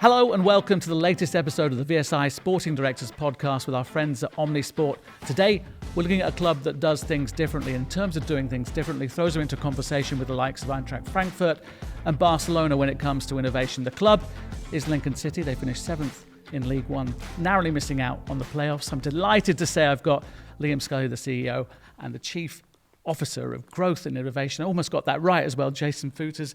Hello and welcome to the latest episode of the VSI Sporting Directors podcast with our friends at Omnisport. Today, we're looking at a club that does things differently. In terms of doing things differently, throws them into conversation with the likes of Eintracht Frankfurt and Barcelona when it comes to innovation. The club is Lincoln City. They finished 7th in League One, narrowly missing out on the playoffs. I'm delighted to say I've got Liam Scully, the CEO, and the Chief Officer of Growth and Innovation. I almost got that right as well, Jason Futers.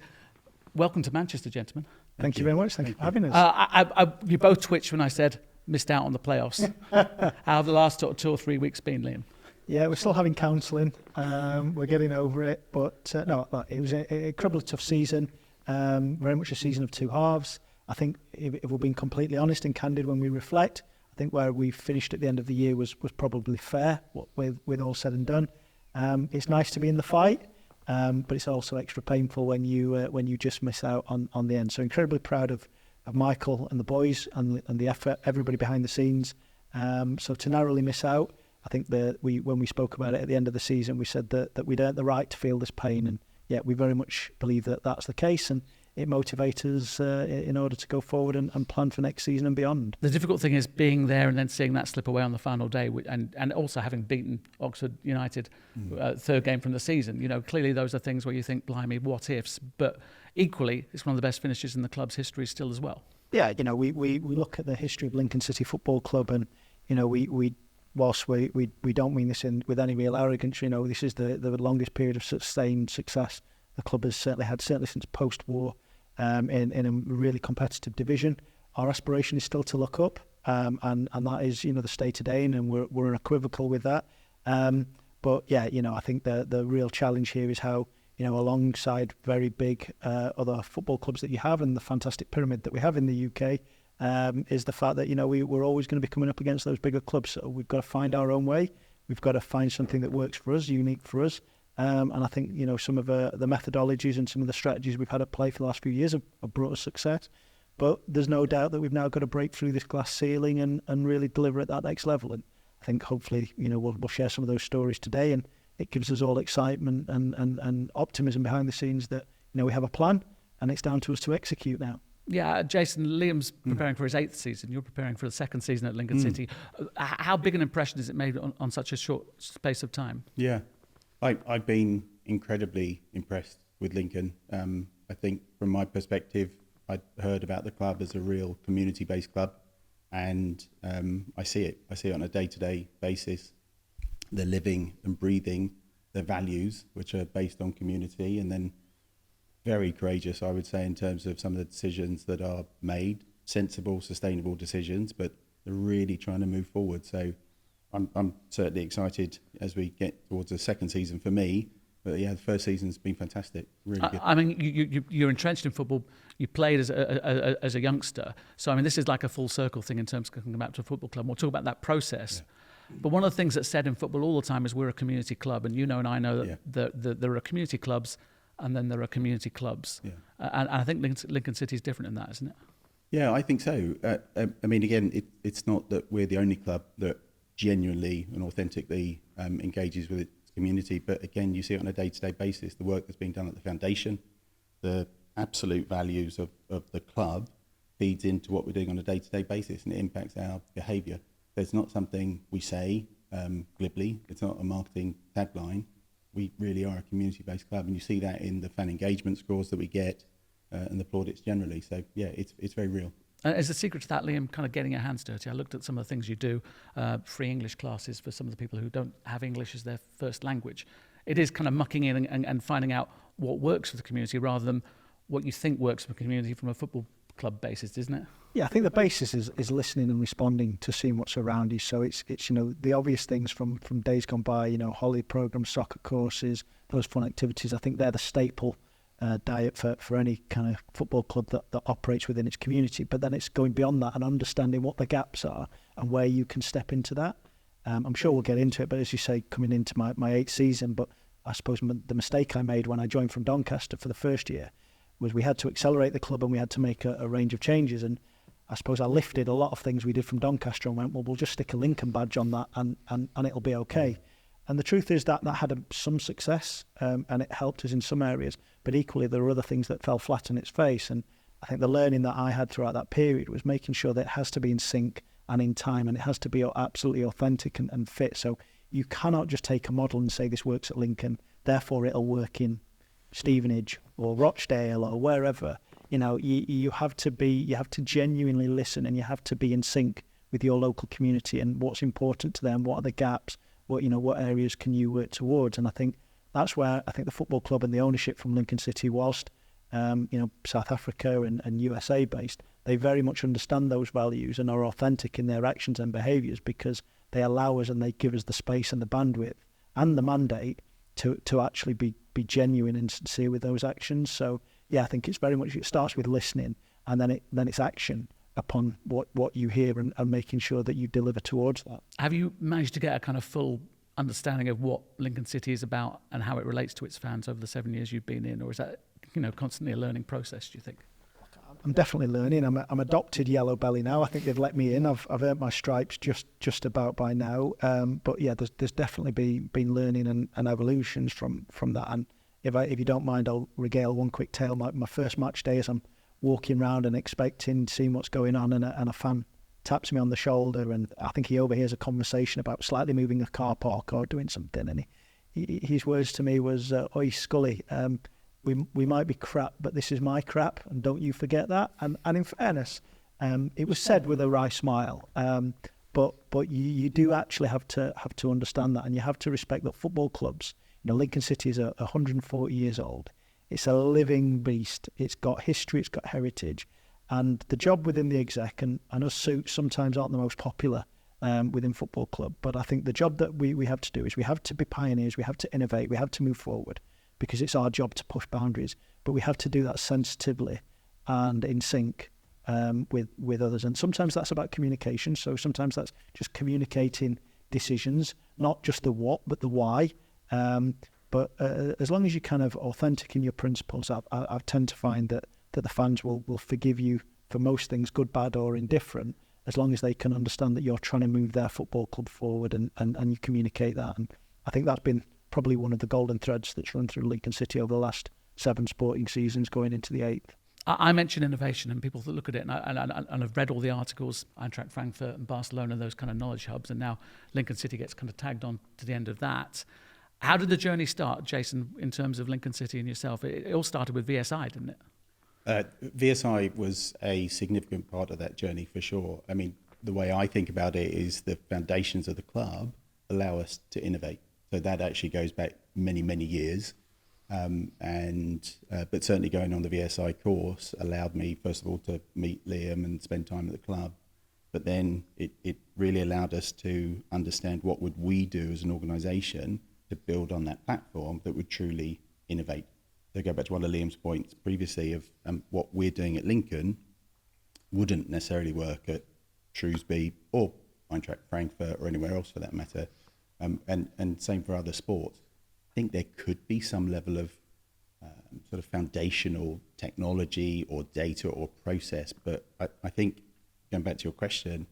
Welcome to Manchester, gentlemen. Thank you very much. Thank you for having us. You both twitched when I said missed out on the playoffs. How have the last 2 or 3 weeks been, Liam? Yeah, we're still having counselling. We're getting over it. But no, it was a incredibly tough season. Very much a season of two halves. I think if we're being completely honest and candid when we reflect, I think where we finished at the end of the year was probably fair, with all said and done. It's nice to be in the fight. But it's also extra painful when you just miss out on the end. So incredibly proud of Michael and the boys and the effort, everybody behind the scenes. So to narrowly miss out, I think that when we spoke about it at the end of the season, we said that we'd earned the right to feel this pain, and yeah, we very much believe that that's the case, and it motivates us in order to go forward and plan for next season and beyond. The difficult thing is being there and then seeing that slip away on the final day, and also having beaten Oxford United, third game from the season. You know, clearly those are things where you think, blimey, what ifs? But equally, it's one of the best finishes in the club's history still as well. Yeah, you know, we look at the history of Lincoln City Football Club, and you know, whilst we don't mean this with any real arrogance, you know, this is the longest period of sustained success the club has certainly since post-war. In a really competitive division. Our aspiration is still to look up, and that is, you know, the state today, and we're unequivocal with that. But yeah, you know, I think the real challenge here is how, you know, alongside very big other football clubs that you have and the fantastic pyramid that we have in the UK, is the fact that, you know, we're always going to be coming up against those bigger clubs. So we've got to find our own way. We've got to find something that works for us, unique for us. And I think, you know, some of the methodologies and some of the strategies we've had at play for the last few years have brought us success. But there's no doubt that we've now got to break through this glass ceiling and really deliver at that next level. And I think hopefully, you know, we'll share some of those stories today, and it gives us all excitement and optimism behind the scenes that, you know, we have a plan and it's down to us to execute now. Yeah, Jason, Liam's preparing for his 8th season. You're preparing for the 2nd season at Lincoln City. How big an impression has it made on such a short space of time? Yeah. I've been incredibly impressed with Lincoln. I think from my perspective, I'd heard about the club as a real community-based club, and I see it. I see it on a day-to-day basis. They're living and breathing their values, which are based on community, and then very courageous, I would say, in terms of some of the decisions that are made, sensible, sustainable decisions, but they're really trying to move forward. So I'm certainly excited as we get towards the 2nd season for me. But yeah, the 1st season's been fantastic, really good. I mean, you're entrenched in football. You played as a youngster. So, I mean, this is like a full circle thing in terms of coming back to a football club. We'll talk about that process. Yeah. But one of the things that's said in football all the time is we're a community club. And you know and I know that there are community clubs and then there are community clubs. Yeah. And I think Lincoln City is different in that, isn't it? Yeah, I think so. I mean, again, it's not that we're the only club that genuinely and authentically engages with its community, but again, you see it on a day-to-day basis, the work that's being done at the foundation, the absolute values of the club feeds into what we're doing on a day-to-day basis, and it impacts our behaviour. So it's not something we say glibly, it's not a marketing tagline. We really are a community-based club, and you see that in the fan engagement scores that we get and the plaudits generally. So yeah, it's very real. Is the secret to that, Liam, kind of getting your hands dirty? I looked at some of the things you do, free English classes for some of the people who don't have English as their first language. It is kind of mucking in and finding out what works for the community rather than what you think works for the community from a football club basis, isn't it? Yeah, I think the basis is listening and responding to seeing what's around you. So it's you know, the obvious things from days gone by, you know, holiday programs, soccer courses, those fun activities. I think they're the staple diet for any kind of football club that operates within its community. But then it's going beyond that and understanding what the gaps are and where you can step into that. I'm sure we'll get into it, but as you say, coming into my 8th season, but I suppose the mistake I made when I joined from Doncaster for the first year was we had to accelerate the club and we had to make a range of changes. And I suppose I lifted a lot of things we did from Doncaster and went, well, we'll just stick a Lincoln badge on that and it'll be okay. And the truth is that had some success and it helped us in some areas, but equally there were other things that fell flat on its face. And I think the learning that I had throughout that period was making sure that it has to be in sync and in time, and it has to be absolutely authentic and fit. So you cannot just take a model and say this works at Lincoln, therefore it'll work in Stevenage or Rochdale or wherever. You have to genuinely listen, and you have to be in sync with your local community and what's important to them, what are the gaps, what areas can you work towards. And I think that's where I think the football club and the ownership from Lincoln City, whilst South Africa and USA based, they very much understand those values and are authentic in their actions and behaviours, because they allow us and they give us the space and the bandwidth and the mandate to actually be genuine and sincere with those actions. So yeah, I think it's very much, it starts with listening, and then it's action upon what you hear and making sure that you deliver towards that. Have you managed to get a kind of full understanding of what Lincoln City is about and how it relates to its fans over the 7 years you've been in, or is that constantly a learning process, do you think? I'm definitely learning. I'm adopted yellow belly now. I think they've let me in. I've earned my stripes just about by now. But yeah, there's definitely been learning and evolutions from that. And if you don't mind, I'll regale one quick tale. My first match day, as I'm walking around and seeing what's going on, and a fan taps me on the shoulder, and I think he overhears a conversation about slightly moving a car park or doing something, and his words to me was, "Oi, Scully, we might be crap, but this is my crap, and don't you forget that." And in fairness, it was said with a wry smile, but you do actually have to understand that, and you have to respect that football clubs. Lincoln City is 140 years old. It's a living beast. It's got history. It's got heritage. And the job within the exec, and us suits sometimes aren't the most popular within football club, but I think the job that we have to do is we have to be pioneers, we have to innovate, we have to move forward, because it's our job to push boundaries, but we have to do that sensitively and in sync with others. And sometimes that's about communication. So sometimes that's just communicating decisions, not just the what, but the why. But as long as you're kind of authentic in your principles, I tend to find that the fans will forgive you for most things, good, bad, or indifferent, as long as they can understand that you're trying to move their football club forward and you communicate that. And I think that's been probably one of the golden threads that's run through Lincoln City over the last 7 sporting seasons, going into the 8th. I mentioned innovation, and people that look at it, and I've read all the articles, Eintracht Frankfurt and Barcelona, those kind of knowledge hubs, and now Lincoln City gets kind of tagged on to the end of that. How did the journey start, Jason, in terms of Lincoln City and yourself? It all started with VSI, didn't it? VSI was a significant part of that journey, for sure. I mean, the way I think about it is the foundations of the club allow us to innovate. So that actually goes back many, many years. But certainly going on the VSI course allowed me, first of all, to meet Liam and spend time at the club. But then it really allowed us to understand what would we do as an organisation to build on that platform that would truly innovate. So go back to one of Liam's points previously of what we're doing at Lincoln wouldn't necessarily work at Shrewsbury or Eintracht Frankfurt or anywhere else for that matter. And same for other sports. I think there could be some level of sort of foundational technology or data or process, but I think, going back to your question,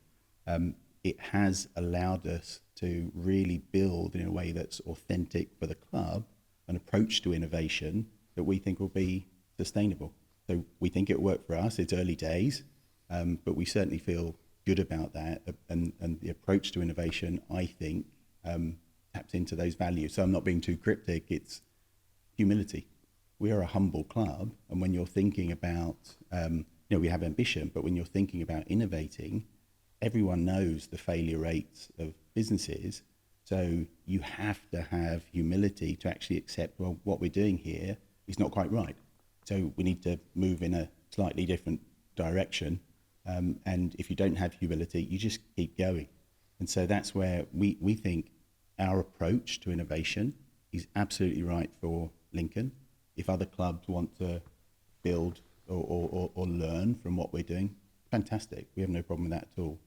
it has allowed us to really build in a way that's authentic for the club, an approach to innovation that we think will be sustainable. So we think it worked for us. It's early days, but we certainly feel good about that. And the approach to innovation, I think, taps into those values. So I'm not being too cryptic. It's humility. We are a humble club, and when you're thinking about, we have ambition, but when you're thinking about innovating, everyone knows the failure rates of businesses. So you have to have humility to actually accept, well, what we're doing here is not quite right. So we need to move in a slightly different direction. And if you don't have humility, you just keep going. And so that's where we think our approach to innovation is absolutely right for Lincoln. If other clubs want to build or learn from what we're doing, fantastic. We have no problem with that at all.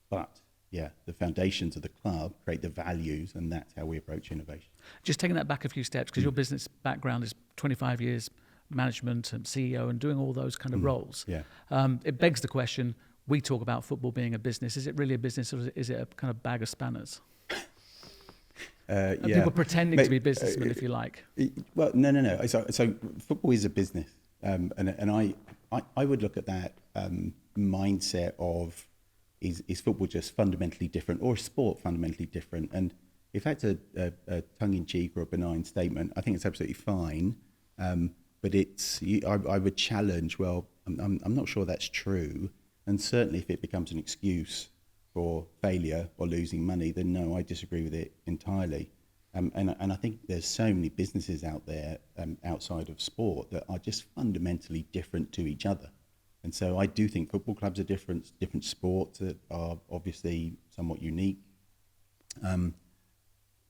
But yeah, the foundations of the club create the values, and that's how we approach innovation. Just taking that back a few steps, because your business background is 25 years management and CEO and doing all those kind of roles. Yeah. It begs the question, we talk about football being a business. Is it really a business, or is it a kind of bag of spanners? People pretending to be businessmen, if you like. Well, no. So football is a business, and I would look at that mindset of is football just fundamentally different, or is sport fundamentally different? And if that's a tongue-in-cheek or a benign statement, I think it's absolutely fine. But I would challenge, well, I'm not sure that's true. And certainly if it becomes an excuse for failure or losing money, then no, I disagree with it entirely. And I think there's so many businesses out there outside of sport that are just fundamentally different to each other. And so I do think football clubs are different sports that are obviously somewhat unique.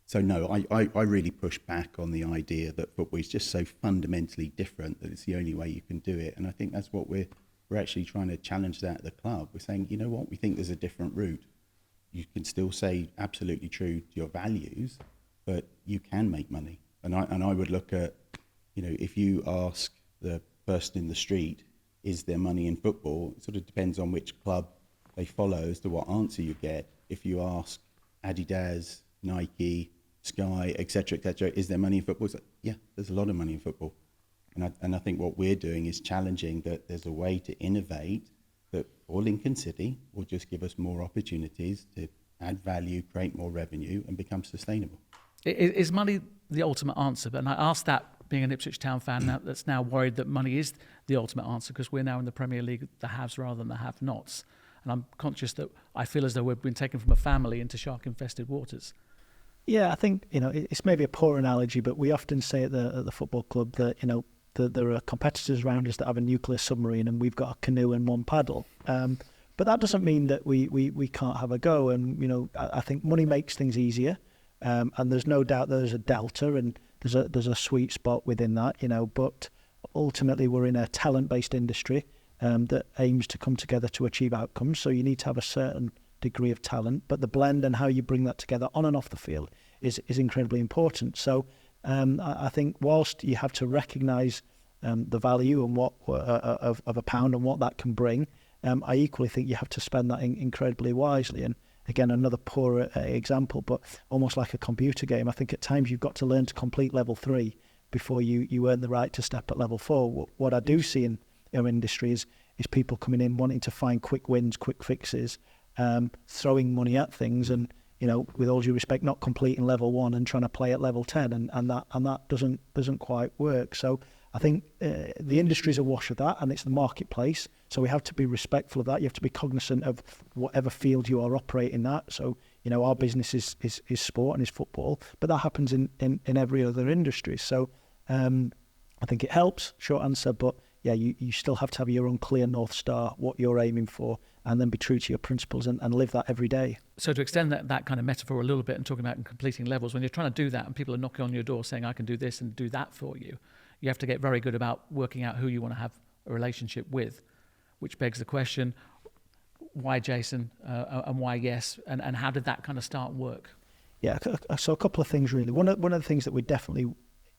So no, I really push back on the idea that football is just so fundamentally different that it's the only way you can do it. And I think that's what we're actually trying to challenge that at the club. We're saying, you know what, we think there's a different route. You can still stay absolutely true to your values, but you can make money. And I would look at, if you ask the person in the street, is there money in football? It sort of depends on which club they follow as to what answer you get. If you ask Adidas, Nike, Sky, etc., is there money in football? It's like, yeah, there's a lot of money in football. And I think what we're doing is challenging that there's a way to innovate that for Lincoln City will just give us more opportunities to add value, create more revenue, and become sustainable. Is money the ultimate answer? And I asked that being an Ipswich Town fan that's now worried that money is the ultimate answer because we're now in the Premier League, the haves rather than the have-nots. And I'm conscious that I feel as though we've been taken from a family into shark-infested waters. Yeah, I think, it's maybe a poor analogy, but we often say at the football club that, that there are competitors around us that have a nuclear submarine and we've got a canoe and one paddle. But that doesn't mean that we can't have a go. And, I think money makes things easier. And there's no doubt there's a delta and there's a sweet spot within that, but ultimately we're in a talent-based industry that aims to come together to achieve outcomes. So you need to have a certain degree of talent, but the blend and how you bring that together on and off the field is incredibly important. So I think whilst you have to recognise the value and what of a pound and what that can bring, I equally think you have to spend that incredibly wisely. And again, another poor example, but almost like a computer game. I think at times you've got to learn to complete level 3 before you earn the right to step at level 4. What I do see in our industry is people coming in wanting to find quick wins, quick fixes, throwing money at things, and with all due respect, not completing level 1 and trying to play at level 10, and that doesn't quite work. So I think the industry is awash of that, and it's the marketplace. So we have to be respectful of that. You have to be cognizant of whatever field you are operating at. So our business is sport and is football, but that happens in every other industry. So I think it helps. Short answer, but yeah, you still have to have your own clear North Star, what you're aiming for, and then be true to your principles and live that every day. So to extend that kind of metaphor a little bit and talking about completing levels, when you're trying to do that and people are knocking on your door saying, I can do this and do that for you, you have to get very good about working out who you want to have a relationship with, which begs the question, why Jason and why Yes, and how did that kind of start work? Yeah, so a couple of things really. One of the things that we definitely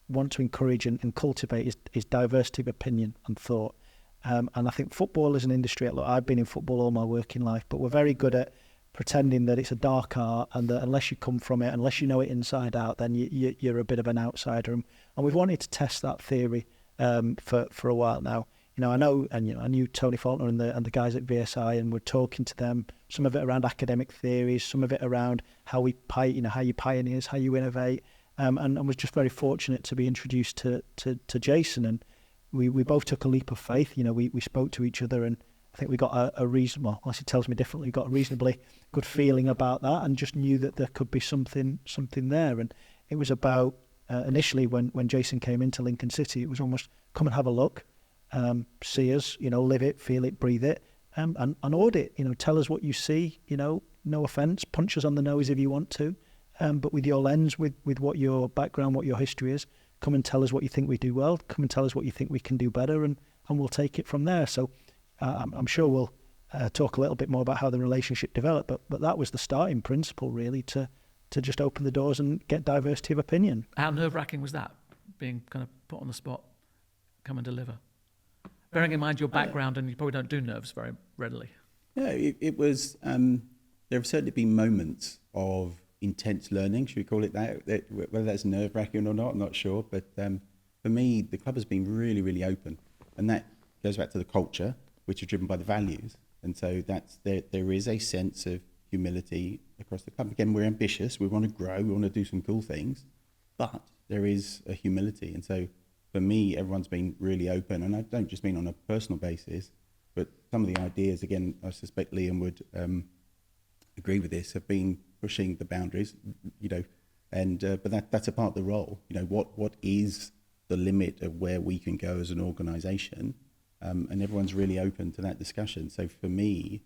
want to encourage and cultivate is diversity of opinion and thought. And I think football is an industry, look, I've been in football all my working life, but we're very good at pretending that it's a dark art and that unless you come from it, unless you know it inside out, then you're a bit of an outsider. And we've wanted to test that theory for a while now. I know, and I knew Tony Faulkner and the guys at VSI, and we're talking to them. Some of it around academic theories, some of it around how how you pioneers, how you innovate, and was just very fortunate to be introduced to Jason. And we both took a leap of faith. We spoke to each other, and I think we got a reasonable, unless it tells me differently, got a reasonably good feeling about that, and just knew that there could be something there. And it was about initially when Jason came into Lincoln City, it was almost come and have a look. See us, live it, feel it, breathe it, and audit. Tell us what you see. No offence, punch us on the nose if you want to, but with your lens, with what your background, what your history is, come and tell us what you think we do well. Come and tell us what you think we can do better, and we'll take it from there. So I'm sure we'll talk a little bit more about how the relationship developed, but that was the starting principle really to just open the doors and get diversity of opinion. How nerve-wracking was that, being kind of put on the spot, come and deliver? Bearing in mind your background, and you probably don't do nerves very readily. Yeah, it was. There have certainly been moments of intense learning, should we call it that? Whether that's nerve-wracking or not, I'm not sure. But for me, the club has been really, really open, and that goes back to the culture, which are driven by the values. And so there is a sense of humility across the club. Again, we're ambitious, we want to grow, we want to do some cool things, but there is a humility. And so for me, everyone's been really open, and I don't just mean on a personal basis, but some of the ideas, again, I suspect Liam would agree with this, have been pushing the boundaries, and but that's a part of the role. What is the limit of where we can go as an organisation, and everyone's really open to that discussion. So for me,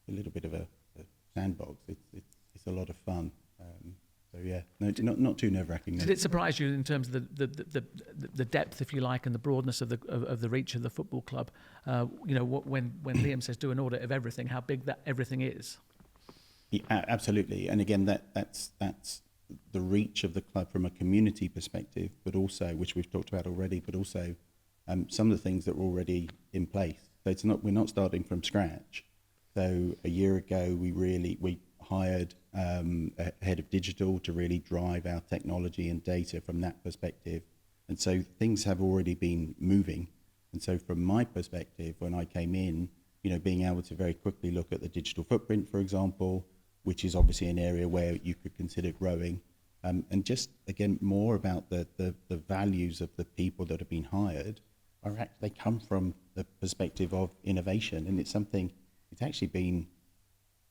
a little bit of a sandbox. It's a lot of fun. So yeah, no, not too nerve-wracking. Did it surprise you in terms of the depth, if you like, and the broadness of the reach of the football club? When Liam says do an audit of everything, how big that everything is. Yeah, absolutely, and again, that's the reach of the club from a community perspective, but also, which we've talked about already, but also some of the things that are already in place. So we're not starting from scratch. So a year ago, we hired a head of digital to really drive our technology and data from that perspective. And so things have already been moving. And so from my perspective, when I came in, being able to very quickly look at the digital footprint, for example, which is obviously an area where you could consider growing, and just, again, more about the values of the people that have been hired, they come from the perspective of innovation. And it's actually been,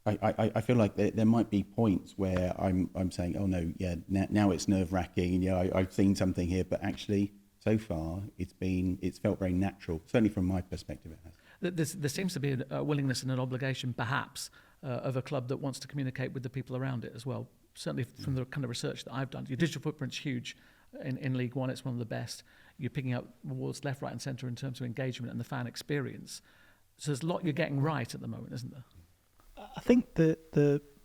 I feel like there might be points where I'm saying, oh no, yeah, now it's nerve-wracking, I've seen something here, but actually so far it's felt very natural, certainly from my perspective it has. There seems to be a willingness and an obligation perhaps of a club that wants to communicate with the people around it as well, certainly from the kind of research that I've done. Your digital footprint's huge in League One, it's one of the best. You're picking up awards left, right and centre in terms of engagement and the fan experience. So there's a lot you're getting right at the moment, isn't there? I think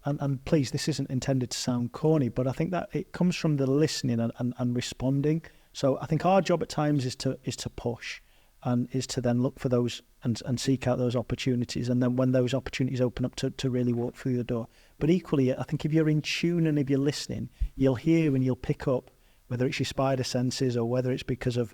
and please, this isn't intended to sound corny, but I think that it comes from the listening and responding. So I think our job at times is to push, and is to then look for those and seek out those opportunities, and then when those opportunities open up to really walk through the door. But equally, I think if you're in tune and if you're listening, you'll hear and you'll pick up, whether it's your spider senses or whether it's because of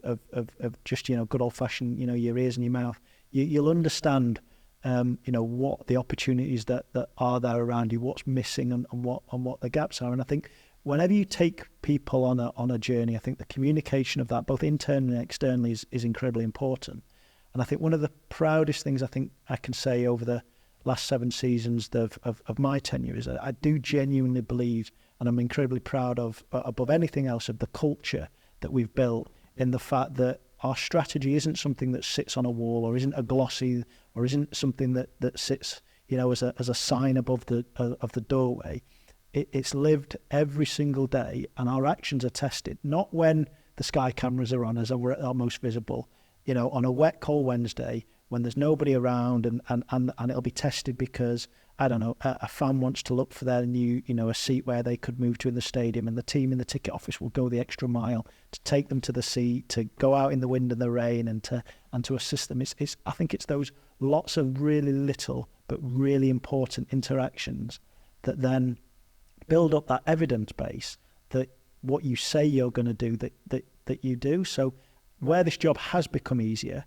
just good old fashioned your ears and your mouth, you'll understand what the opportunities that are there around you, what's missing and what the gaps are. And I think whenever you take people on a journey, I think the communication of that, both internally and externally, is incredibly important. And I think one of the proudest things I think I can say over the last 7 seasons of my tenure is that I do genuinely believe, and I'm incredibly proud of, above anything else, of the culture that we've built, in the fact that our strategy isn't something that sits on a wall, or isn't a glossy, or isn't something that sits as a sign above the doorway. It's lived every single day, and our actions are tested, not when the Sky cameras are on, as we're at our most visible, on a wet, cold Wednesday when there's nobody around, and it'll be tested because, I don't know, a fan wants to look for their new, a seat where they could move to in the stadium, and the team in the ticket office will go the extra mile to take them to the seat, to go out in the wind and the rain, and to assist them. I think it's those lots of really little but really important interactions that then build up that evidence base that what you say you're going to do, that you do. So where this job has become easier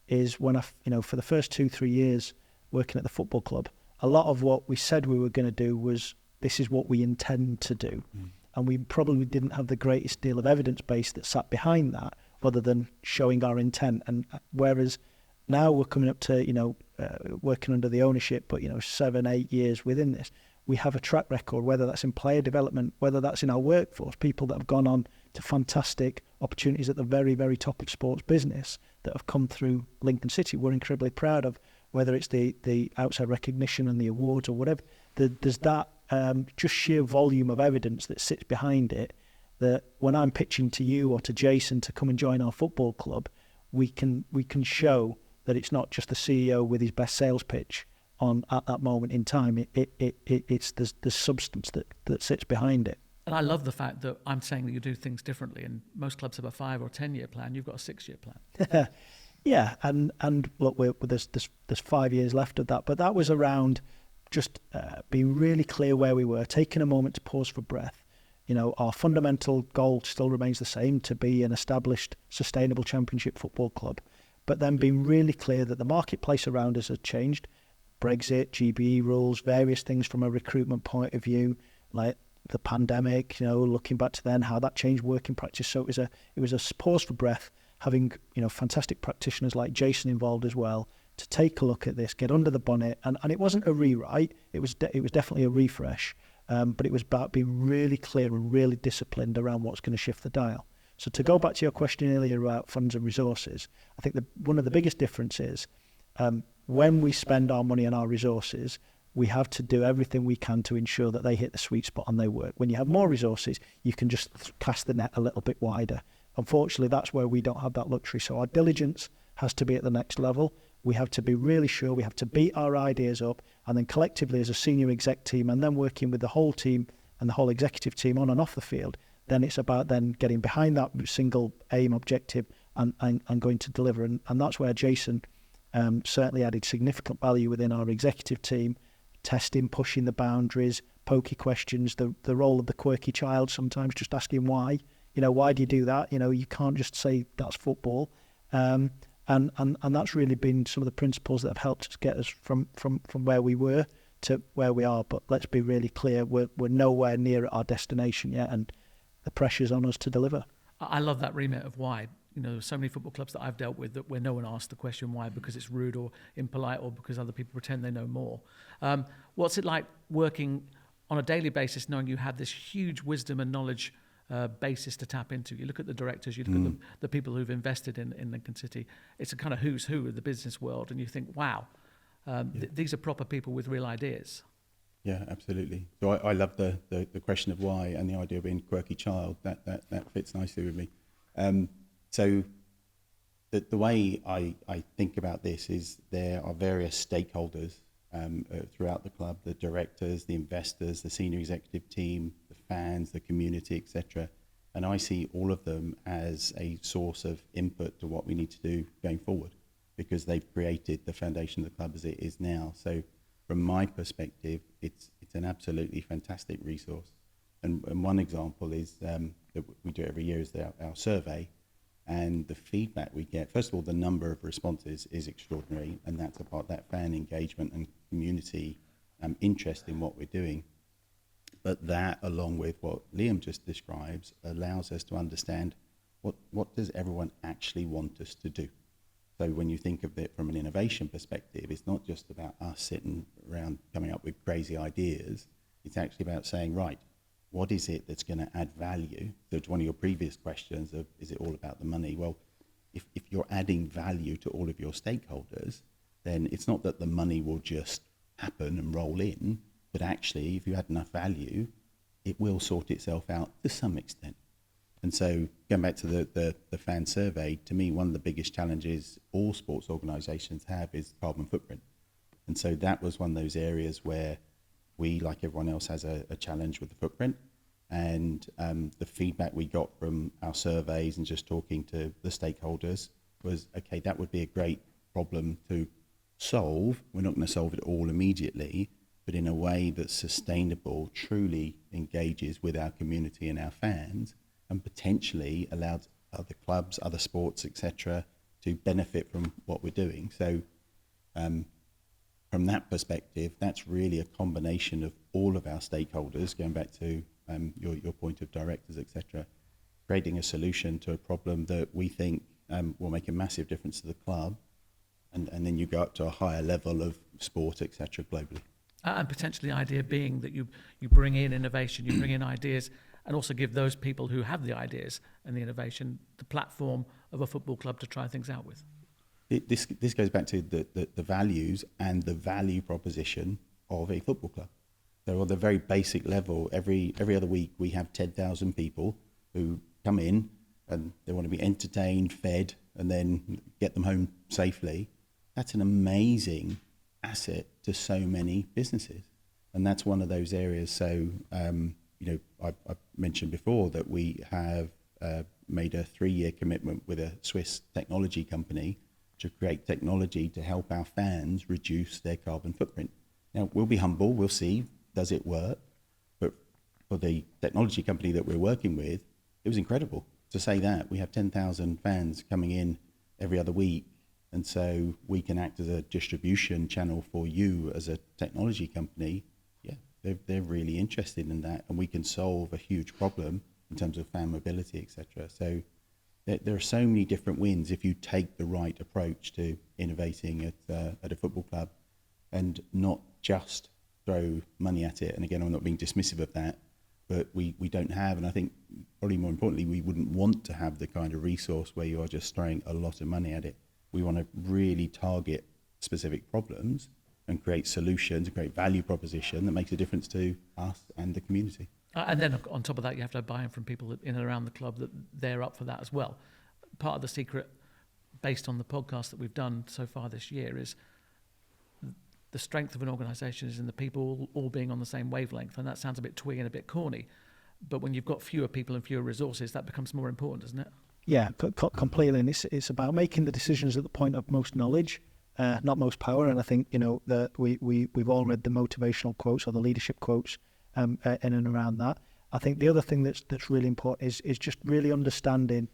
is when for the first 2-3 years working at the football club, a lot of what we said we were going to do was, this is what we intend to do. And we probably didn't have the greatest deal of evidence base that sat behind that, other than showing our intent. And whereas now we're coming up to, working under the ownership, but 7-8 years within this, we have a track record, whether that's in player development, whether that's in our workforce, people that have gone on to fantastic opportunities at the very, very top of sports business that have come through Lincoln City. We're incredibly proud of, whether it's the outside recognition and the awards or whatever. There's that just sheer volume of evidence that sits behind it, that when I'm pitching to you or to Jason to come and join our football club, we can show that it's not just the CEO with his best sales pitch on at that moment in time. It's the substance that sits behind it. And I love the fact that I'm saying that you do things differently, and most clubs have a 5 or 10 year plan. You've got a 6-year plan. Yeah, and look, there's 5 years left of that, but that was around just being really clear where we were, taking a moment to pause for breath. Our fundamental goal still remains the same, to be an established, sustainable championship football club. but then being really clear that the marketplace around us has changed. Brexit, GBE rules, various things from a recruitment point of view, like the pandemic, looking back to then, how that changed working practice. So it was a pause for breath, having, fantastic practitioners like Jason involved as well, to take a look at this, get under the bonnet. And it wasn't a rewrite, it was definitely a refresh, but it was about being really clear and really disciplined around what's going to shift the dial. So to go back to your question earlier about funds and resources, I think one of the biggest differences, when we spend our money and our resources, we have to do everything we can to ensure that they hit the sweet spot and they work. When you have more resources, you can just cast the net a little bit wider. Unfortunately, that's where we don't have that luxury. So our diligence has to be at the next level. We have to be really sure. We have to beat our ideas up, and then collectively as a senior exec team, and then working with the whole team and the whole executive team on and off the field, then it's about then getting behind that single aim objective and going to deliver. And that's where Jason certainly added significant value within our executive team, testing, pushing the boundaries, pokey questions, the role of the quirky child, sometimes just asking why. Why do you do that? You can't just say that's football. And that's really been some of the principles that have helped us get us from where we were to where we are. But let's be really clear, we're nowhere near our destination yet, and the pressure's on us to deliver. I love that remit of why. So many football clubs that I've dealt with where no one asks the question why because it's rude or impolite or because other people pretend they know more. What's it like working on a daily basis knowing you have this huge wisdom and knowledge basis to tap into? You look at the directors, you look at the people who've invested in Lincoln City. It's a kind of who's who of the business world, and you think, wow, these are proper people with real ideas. Yeah, absolutely. So I love the question of why, and the idea of being a quirky child. That fits nicely with me. So the way I think about this is there are various stakeholders throughout the club: the directors, the investors, the senior executive team, the fans, the community, etc. And I see all of them as a source of input to what we need to do going forward, because they've created the foundation of the club as it is now. So from my perspective, it's an absolutely fantastic resource. And one example is that we do every year is our survey. And the feedback we get, first of all, the number of responses is extraordinary, and that's about that fan engagement and community interest in what we're doing. But that, along with what Liam just describes, allows us to understand what does everyone actually want us to do. So when you think of it from an innovation perspective, it's not just about us sitting around coming up with crazy ideas. It's actually about saying, right, what is it that's going to add value? So to one of your previous questions of, is it all about the money? Well, if you're adding value to all of your stakeholders, then it's not that the money will just happen and roll in, but actually, if you add enough value, it will sort itself out to some extent. And so going back to the fan survey, to me, one of the biggest challenges all sports organisations have is carbon footprint. And so that was one of those areas where we, like everyone else, has a challenge with the footprint. And the feedback we got from our surveys and just talking to the stakeholders was, okay, that would be a great problem to solve. We're not going to solve it all immediately, but in a way that's sustainable, truly engages with our community and our fans, and potentially allows other clubs, other sports, etc., to benefit from what we're doing. So from that perspective, that's really a combination of all of our stakeholders, going back to your point of directors, etc., creating a solution to a problem that we think will make a massive difference to the club, and then you go up to a higher level of sport, etc., globally. And potentially the idea being that you bring in innovation, you bring in ideas, and also give those people who have the ideas and the innovation the platform of a football club to try things out with. This goes back to the values and the value proposition of a football club. So on the very basic level, every other week we have 10,000 people who come in and they want to be entertained, fed, and then get them home safely. That's an amazing asset to so many businesses. And that's one of those areas. So, I mentioned before that we have made a 3-year commitment with a Swiss technology company to create technology to help our fans reduce their carbon footprint. Now, we'll be humble, we'll see, does it work? But for the technology company that we're working with, it was incredible to say that. We have 10,000 fans coming in every other week, And so we can act as a distribution channel for you as a technology company. Yeah, they're really interested in that, and we can solve a huge problem in terms of fan mobility, etc. So there are so many different wins if you take the right approach to innovating at a football club, and not just throw money at it. And again, I'm not being dismissive of that, but we don't have, and I think probably more importantly, we wouldn't want to have the kind of resource where you are just throwing a lot of money at it. We want to really target specific problems and create solutions, and create value proposition that makes a difference to us and the community. And then on top of that, you have to have buy-in from people in and around the club that they're up for that as well. Part of the secret, based on the podcast that we've done so far this year, is the strength of an organisation is in the people all being on the same wavelength. And that sounds a bit twee and a bit corny, but when you've got fewer people and fewer resources, that becomes more important, doesn't it? Yeah, completely. And it's about making the decisions at the point of most knowledge, not most power. And I think, that we've all read the motivational quotes or the leadership quotes in and around that. I think the other thing that's really important is just really understanding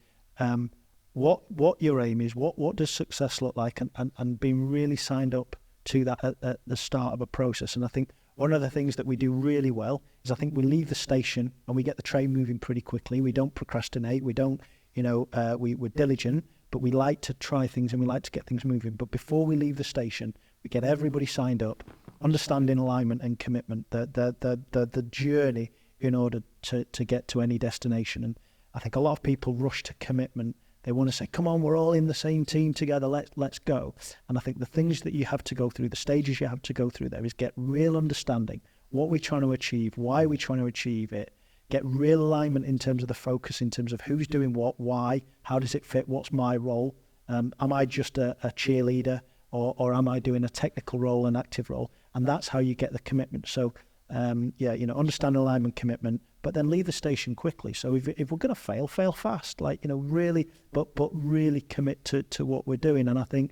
what your aim is, what does success look like, and being really signed up to that at the start of a process. And I think one of the things that we do really well is I think we leave the station and we get the train moving pretty quickly. We don't procrastinate. We don't, we're diligent, but we like to try things and we like to get things moving. But before we leave the station, we get everybody signed up, understanding alignment and commitment, the journey in order to get to any destination. And I think a lot of people rush to commitment. They want to say, come on, we're all in the same team together, let's go. And I think the things that you have to go through, the stages you have to go through there, is get real understanding, what we're trying to achieve, why we're trying to achieve it, get real alignment in terms of the focus, in terms of who's doing what, why, how does it fit, what's my role, am I just a cheerleader, or am I doing a technical role, an active role? And that's how you get the commitment. So understand alignment, commitment, but then leave the station quickly. So if we're going to fail fast, really, but really commit to what we're doing. And I think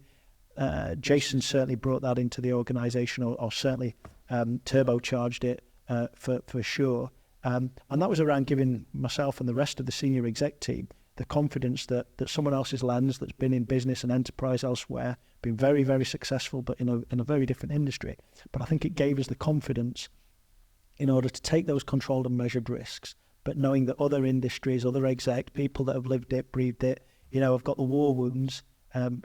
Jason certainly brought that into the organisation, or certainly turbocharged it for sure. And that was around giving myself and the rest of the senior exec team the confidence that someone else's lens, that's been in business and enterprise elsewhere, been very, very successful, but in a very different industry. But I think it gave us the confidence in order to take those controlled and measured risks, but knowing that other industries, other execs, people that have lived it, breathed it, have got the war wounds,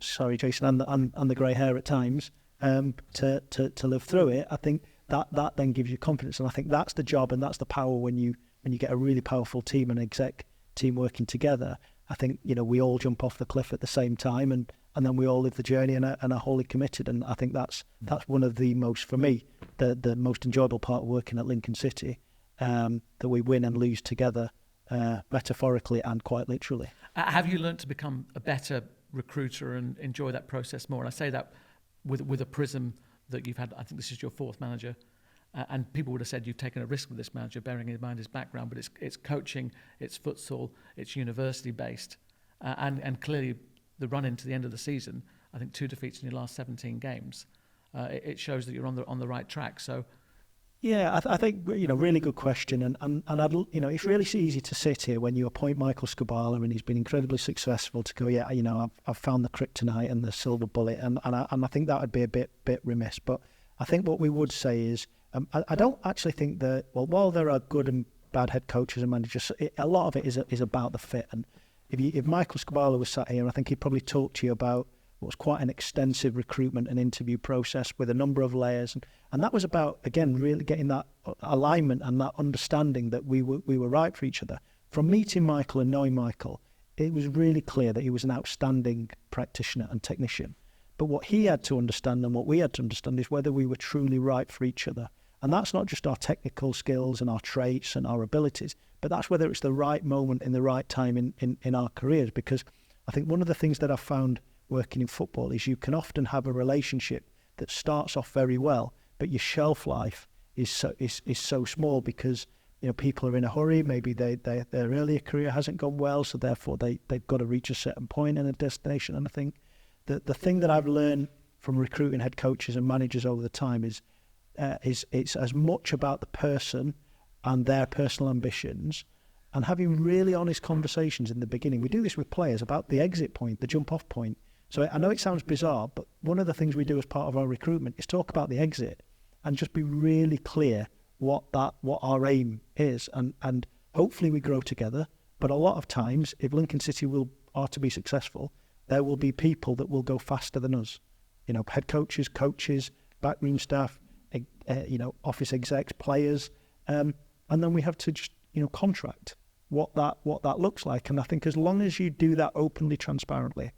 sorry, Jason, and the grey hair at times, to live through it. I think that then gives you confidence, and I think that's the job and that's the power when you get a really powerful team and exec team working together. I think we all jump off the cliff at the same time, and then we all live the journey and are wholly committed. And I think that's one of the most, for me, the most enjoyable part of working at Lincoln City, that we win and lose together, metaphorically and quite literally. Have you learned to become a better recruiter and enjoy that process more? And I say that with a prism that you've had. I think this is your fourth manager, and people would have said you've taken a risk with this manager, bearing in mind his background. But it's coaching, it's futsal, it's university based, and clearly the run into the end of the season, I think 2 defeats in your last 17 games. It shows that you're on the right track. So, yeah, I think really good question, and I'd, it's really easy to sit here when you appoint Michael Skubala and he's been incredibly successful to go, I've found the kryptonite and the silver bullet, and I think that would be a bit remiss. But I think what we would say is, I don't actually think that, while there are good and bad head coaches and managers, a lot of it is about the fit. And if Michael Skubala was sat here, I think he'd probably talk to you about what was quite an extensive recruitment and interview process with a number of layers, and that was about, again, really getting that alignment and that understanding that we were right for each other. From meeting Michael and knowing Michael, it was really clear that he was an outstanding practitioner and technician. But what he had to understand and what we had to understand is whether we were truly right for each other. And that's not just our technical skills and our traits and our abilities, but that's whether it's the right moment in the right time in our careers. Because I think one of the things that I've found working in football is you can often have a relationship that starts off very well, but your shelf life is so small because people are in a hurry. Maybe their earlier career hasn't gone well, so therefore they've got to reach a certain point in a destination. And I think the thing that I've learned from recruiting head coaches and managers over the time is it's as much about the person and their personal ambitions, and having really honest conversations in the beginning. We do this with players about the exit point, the jump off point, So I know it sounds bizarre, but one of the things we do as part of our recruitment is talk about the exit and just be really clear what our aim is, and hopefully we grow together. But a lot of times, if Lincoln City are to be successful, there will be people that will go faster than us. You know, head coaches, backroom staff, office execs, players, and then we have to just contract what that looks like. And I think as long as you do that openly, transparently,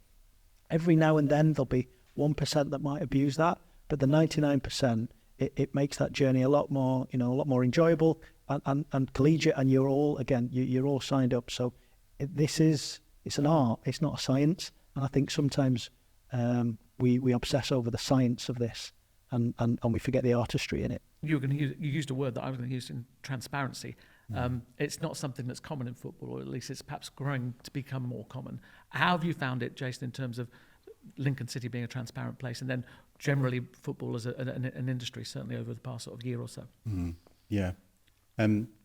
every now and then there'll be 1% that might abuse that, but the 99%, it makes that journey a lot more enjoyable and collegiate. And you're all signed up. So it's an art, it's not a science. And I think sometimes we obsess over the science of this and we forget the artistry in it. You used a word that I was going to use in transparency. It's not something that's common in football, or at least it's perhaps growing to become more common. How have you found it, Jason, in terms of Lincoln City being a transparent place, and then generally football as an industry, certainly over the past sort of year or so? Yeah.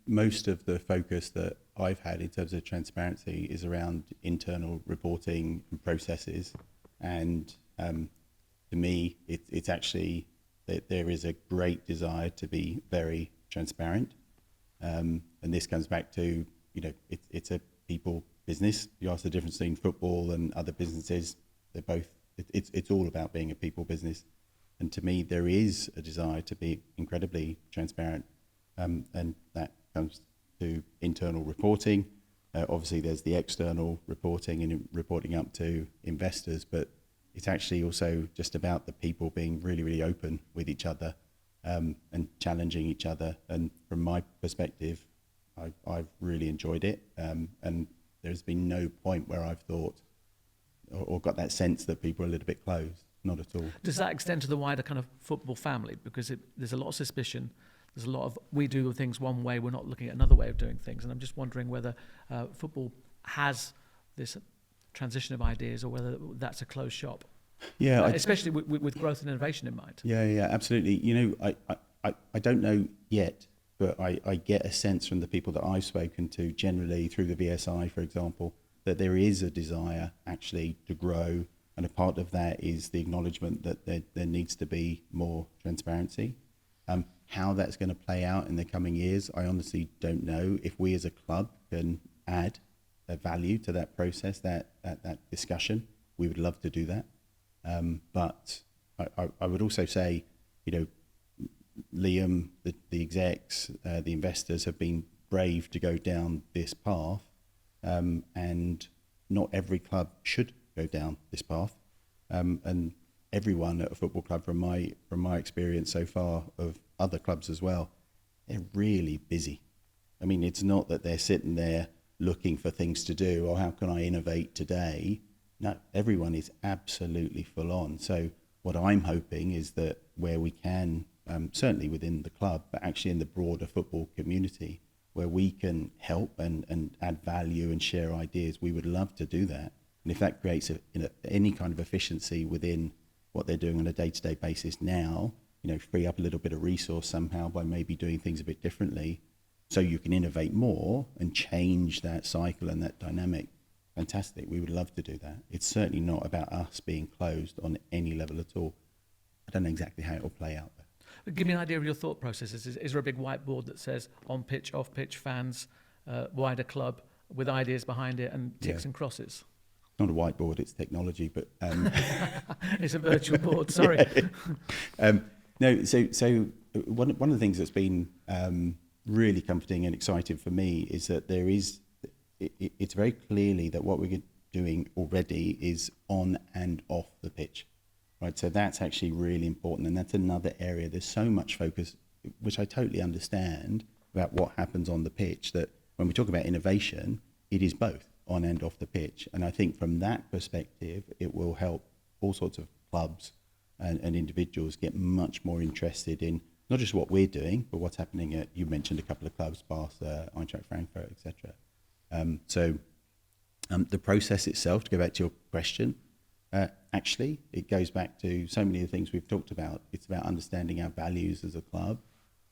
Most of the focus that I've had in terms of transparency is around internal reporting and processes. And to me, it's actually that there is a great desire to be very transparent. And this comes back to, it's a people business. You ask the difference between football and other businesses. They're both, it's all about being a people business. And to me, there is a desire to be incredibly transparent. And that comes to internal reporting. Obviously, there's the external reporting and reporting up to investors, but it's actually also just about the people being really, really open with each other and challenging each other. And from my perspective, I've really enjoyed it. And there's been no point where I've thought or got that sense that people are a little bit closed. Not at all. Does that extend to the wider kind of football family? Because there's a lot of suspicion. There's a lot of, we do things one way, we're not looking at another way of doing things. And I'm just wondering whether football has this transition of ideas, or whether that's a closed shop. Yeah, especially with growth and innovation in mind. Yeah, absolutely. I don't know yet, but I get a sense from the people that I've spoken to, generally through the VSI, for example, that there is a desire actually to grow. And a part of that is the acknowledgement that there needs to be more transparency. How that's going to play out in the coming years, I honestly don't know. If we as a club can add a value to that process, that discussion, we would love to do that. But I would also say, Liam, the execs, the investors have been brave to go down this path, and not every club should go down this path. And everyone at a football club, from my experience so far of other clubs as well, they're really busy. I mean, it's not that they're sitting there looking for things to do, or how can I innovate today? No, everyone is absolutely full on. So what I'm hoping is that where we can, certainly within the club, but actually in the broader football community, where we can help and add value and share ideas, we would love to do that. And if that creates any kind of efficiency within what they're doing on a day-to-day basis now, free up a little bit of resource somehow by maybe doing things a bit differently, so you can innovate more and change that cycle and that dynamic, fantastic. We would love to do that. It's certainly not about us being closed on any level at all. I don't know exactly how it will play out there. Give me an idea of your thought processes. Is there a big whiteboard that says on pitch, off pitch, fans, wider club, with ideas behind it and ticks and crosses? Not a whiteboard, it's technology, but it's a virtual board. Sorry. No. So one of the things that's been really comforting and exciting for me is that there is. It's very clearly that what we're doing already is on and off the pitch, right? So that's actually really important, and that's another area. There's so much focus, which I totally understand, about what happens on the pitch, that when we talk about innovation, it is both on and off the pitch. And I think from that perspective, it will help all sorts of clubs and individuals get much more interested in not just what we're doing, but what's happening at, you mentioned a couple of clubs, Bath, Eintracht Frankfurt, etc. So the process itself, to go back to your question, actually, it goes back to so many of the things we've talked about. It's about understanding our values as a club.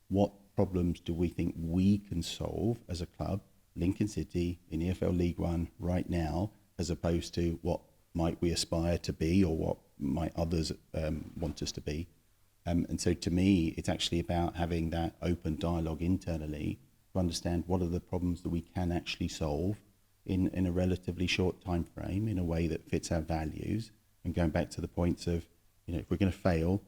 What problems do we think we can solve as a club, Lincoln City in EFL League One right now, as opposed to what might we aspire to be, or what might others want us to be. And so to me, it's actually about having that open dialogue internally to understand what are the problems that we can actually solve in a relatively short time frame in a way that fits our values. And going back to the points of, if we're going to fail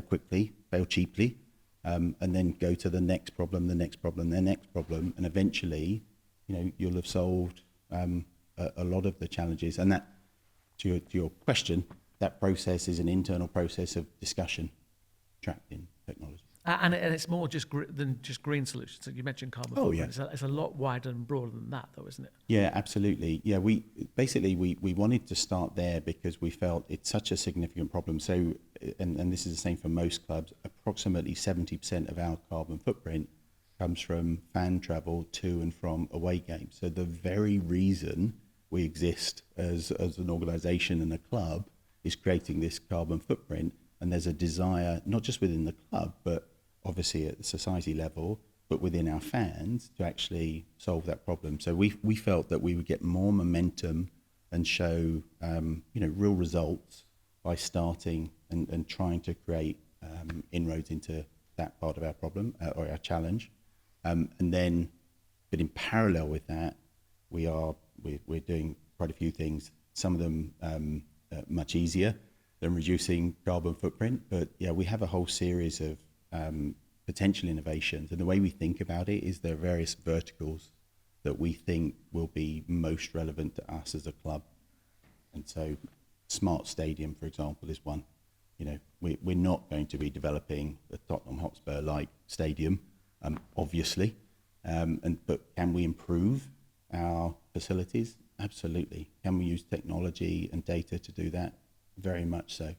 quickly, fail cheaply, and then go to the next problem, the next problem, the next problem, and eventually, you'll have solved a lot of the challenges. And that, to your question, that process is an internal process of discussion trapped in technology. And it's more than just green solutions. So you mentioned carbon footprint. Yeah. It's a lot wider and broader than that, though, isn't it? Yeah, absolutely. Yeah, we wanted to start there because we felt it's such a significant problem. So, and this is the same for most clubs, approximately 70% of our carbon footprint comes from fan travel to and from away games. So the very reason we exist as an organisation and a club is creating this carbon footprint. And there's a desire, not just within the club, but obviously at the society level, but within our fans to actually solve that problem. So we felt that we would get more momentum and show, real results by starting and trying to create inroads into that part of our problem or our challenge. But in parallel with that, we're doing quite a few things. Some of them much easier than reducing carbon footprint. But yeah, we have a whole series of potential innovations. And the way we think about it is there are various verticals that we think will be most relevant to us as a club. And so smart stadium, for example, is one. We're not going to be developing the Tottenham Hotspur-like stadium, obviously. But can we improve our facilities? Absolutely. Can we use technology and data to do that? Very much so.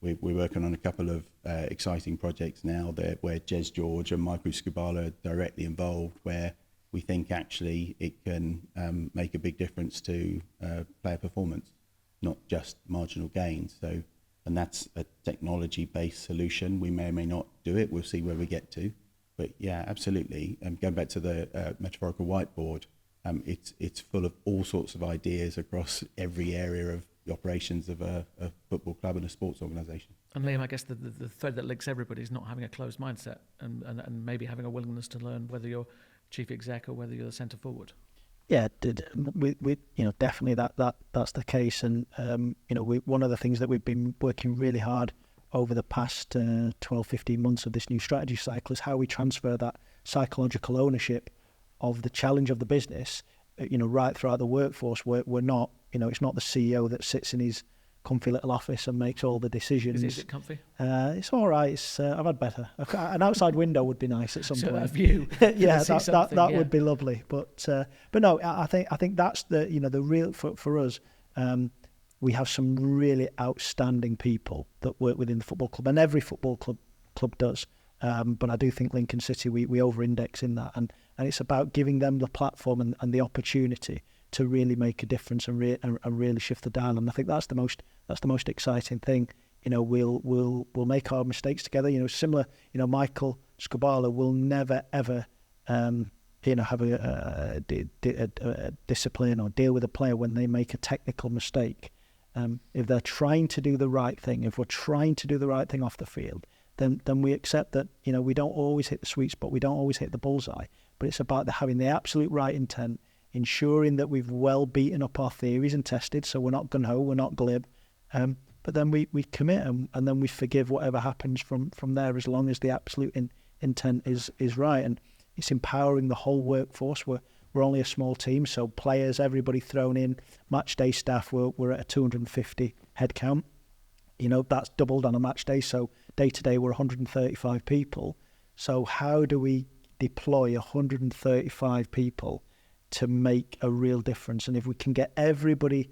We're working on a couple of exciting projects now where Jez George and Michael Scubala are directly involved, where we think actually it can make a big difference to player performance, not just marginal gains. So, and that's a technology-based solution. We may or may not do it. We'll see where we get to. But yeah, absolutely. Going back to the metaphorical whiteboard, it's full of all sorts of ideas across every area of the operations of a football club and a sports organisation. And Liam, I guess the thread that links everybody is not having a closed mindset and maybe having a willingness to learn, whether you're chief exec or whether you're the centre forward. Yeah, we definitely that's the case. And one of the things that we've been working really hard over the past 12, 15 months of this new strategy cycle is how we transfer that psychological ownership of the challenge of the business, right throughout the workforce. We're not, it's not the CEO that sits in his comfy little office and makes all the decisions. Is it comfy? It's all right. I've had better. An outside window would be nice at some point. A view. Yeah, that would be lovely. But no, I think that's the real for us. We have some really outstanding people that work within the football club, and every football club does. But I do think Lincoln City, we over-index in that, and it's about giving them the platform and the opportunity to really make a difference and really shift the dial. And I think that's the most exciting thing. We'll make our mistakes together. Similar. Michael Scubala will never ever have a discipline or deal with a player when they make a technical mistake. If they're trying to do the right thing, if we're trying to do the right thing off the field, then we accept that we don't always hit the sweet spot, we don't always hit the bullseye, but it's about having the absolute right intent, ensuring that we've well beaten up our theories and tested, so we're not gung-ho, we're not glib, but then we commit and then we forgive whatever happens from there, as long as the absolute intent is right. And it's empowering the whole workforce. We're only a small team, so players, everybody thrown in, match day staff, we're at a 250 head count. That's doubled on a match day, so day to day we're 135 people. So how do we deploy 135 people to make a real difference? And if we can get everybody,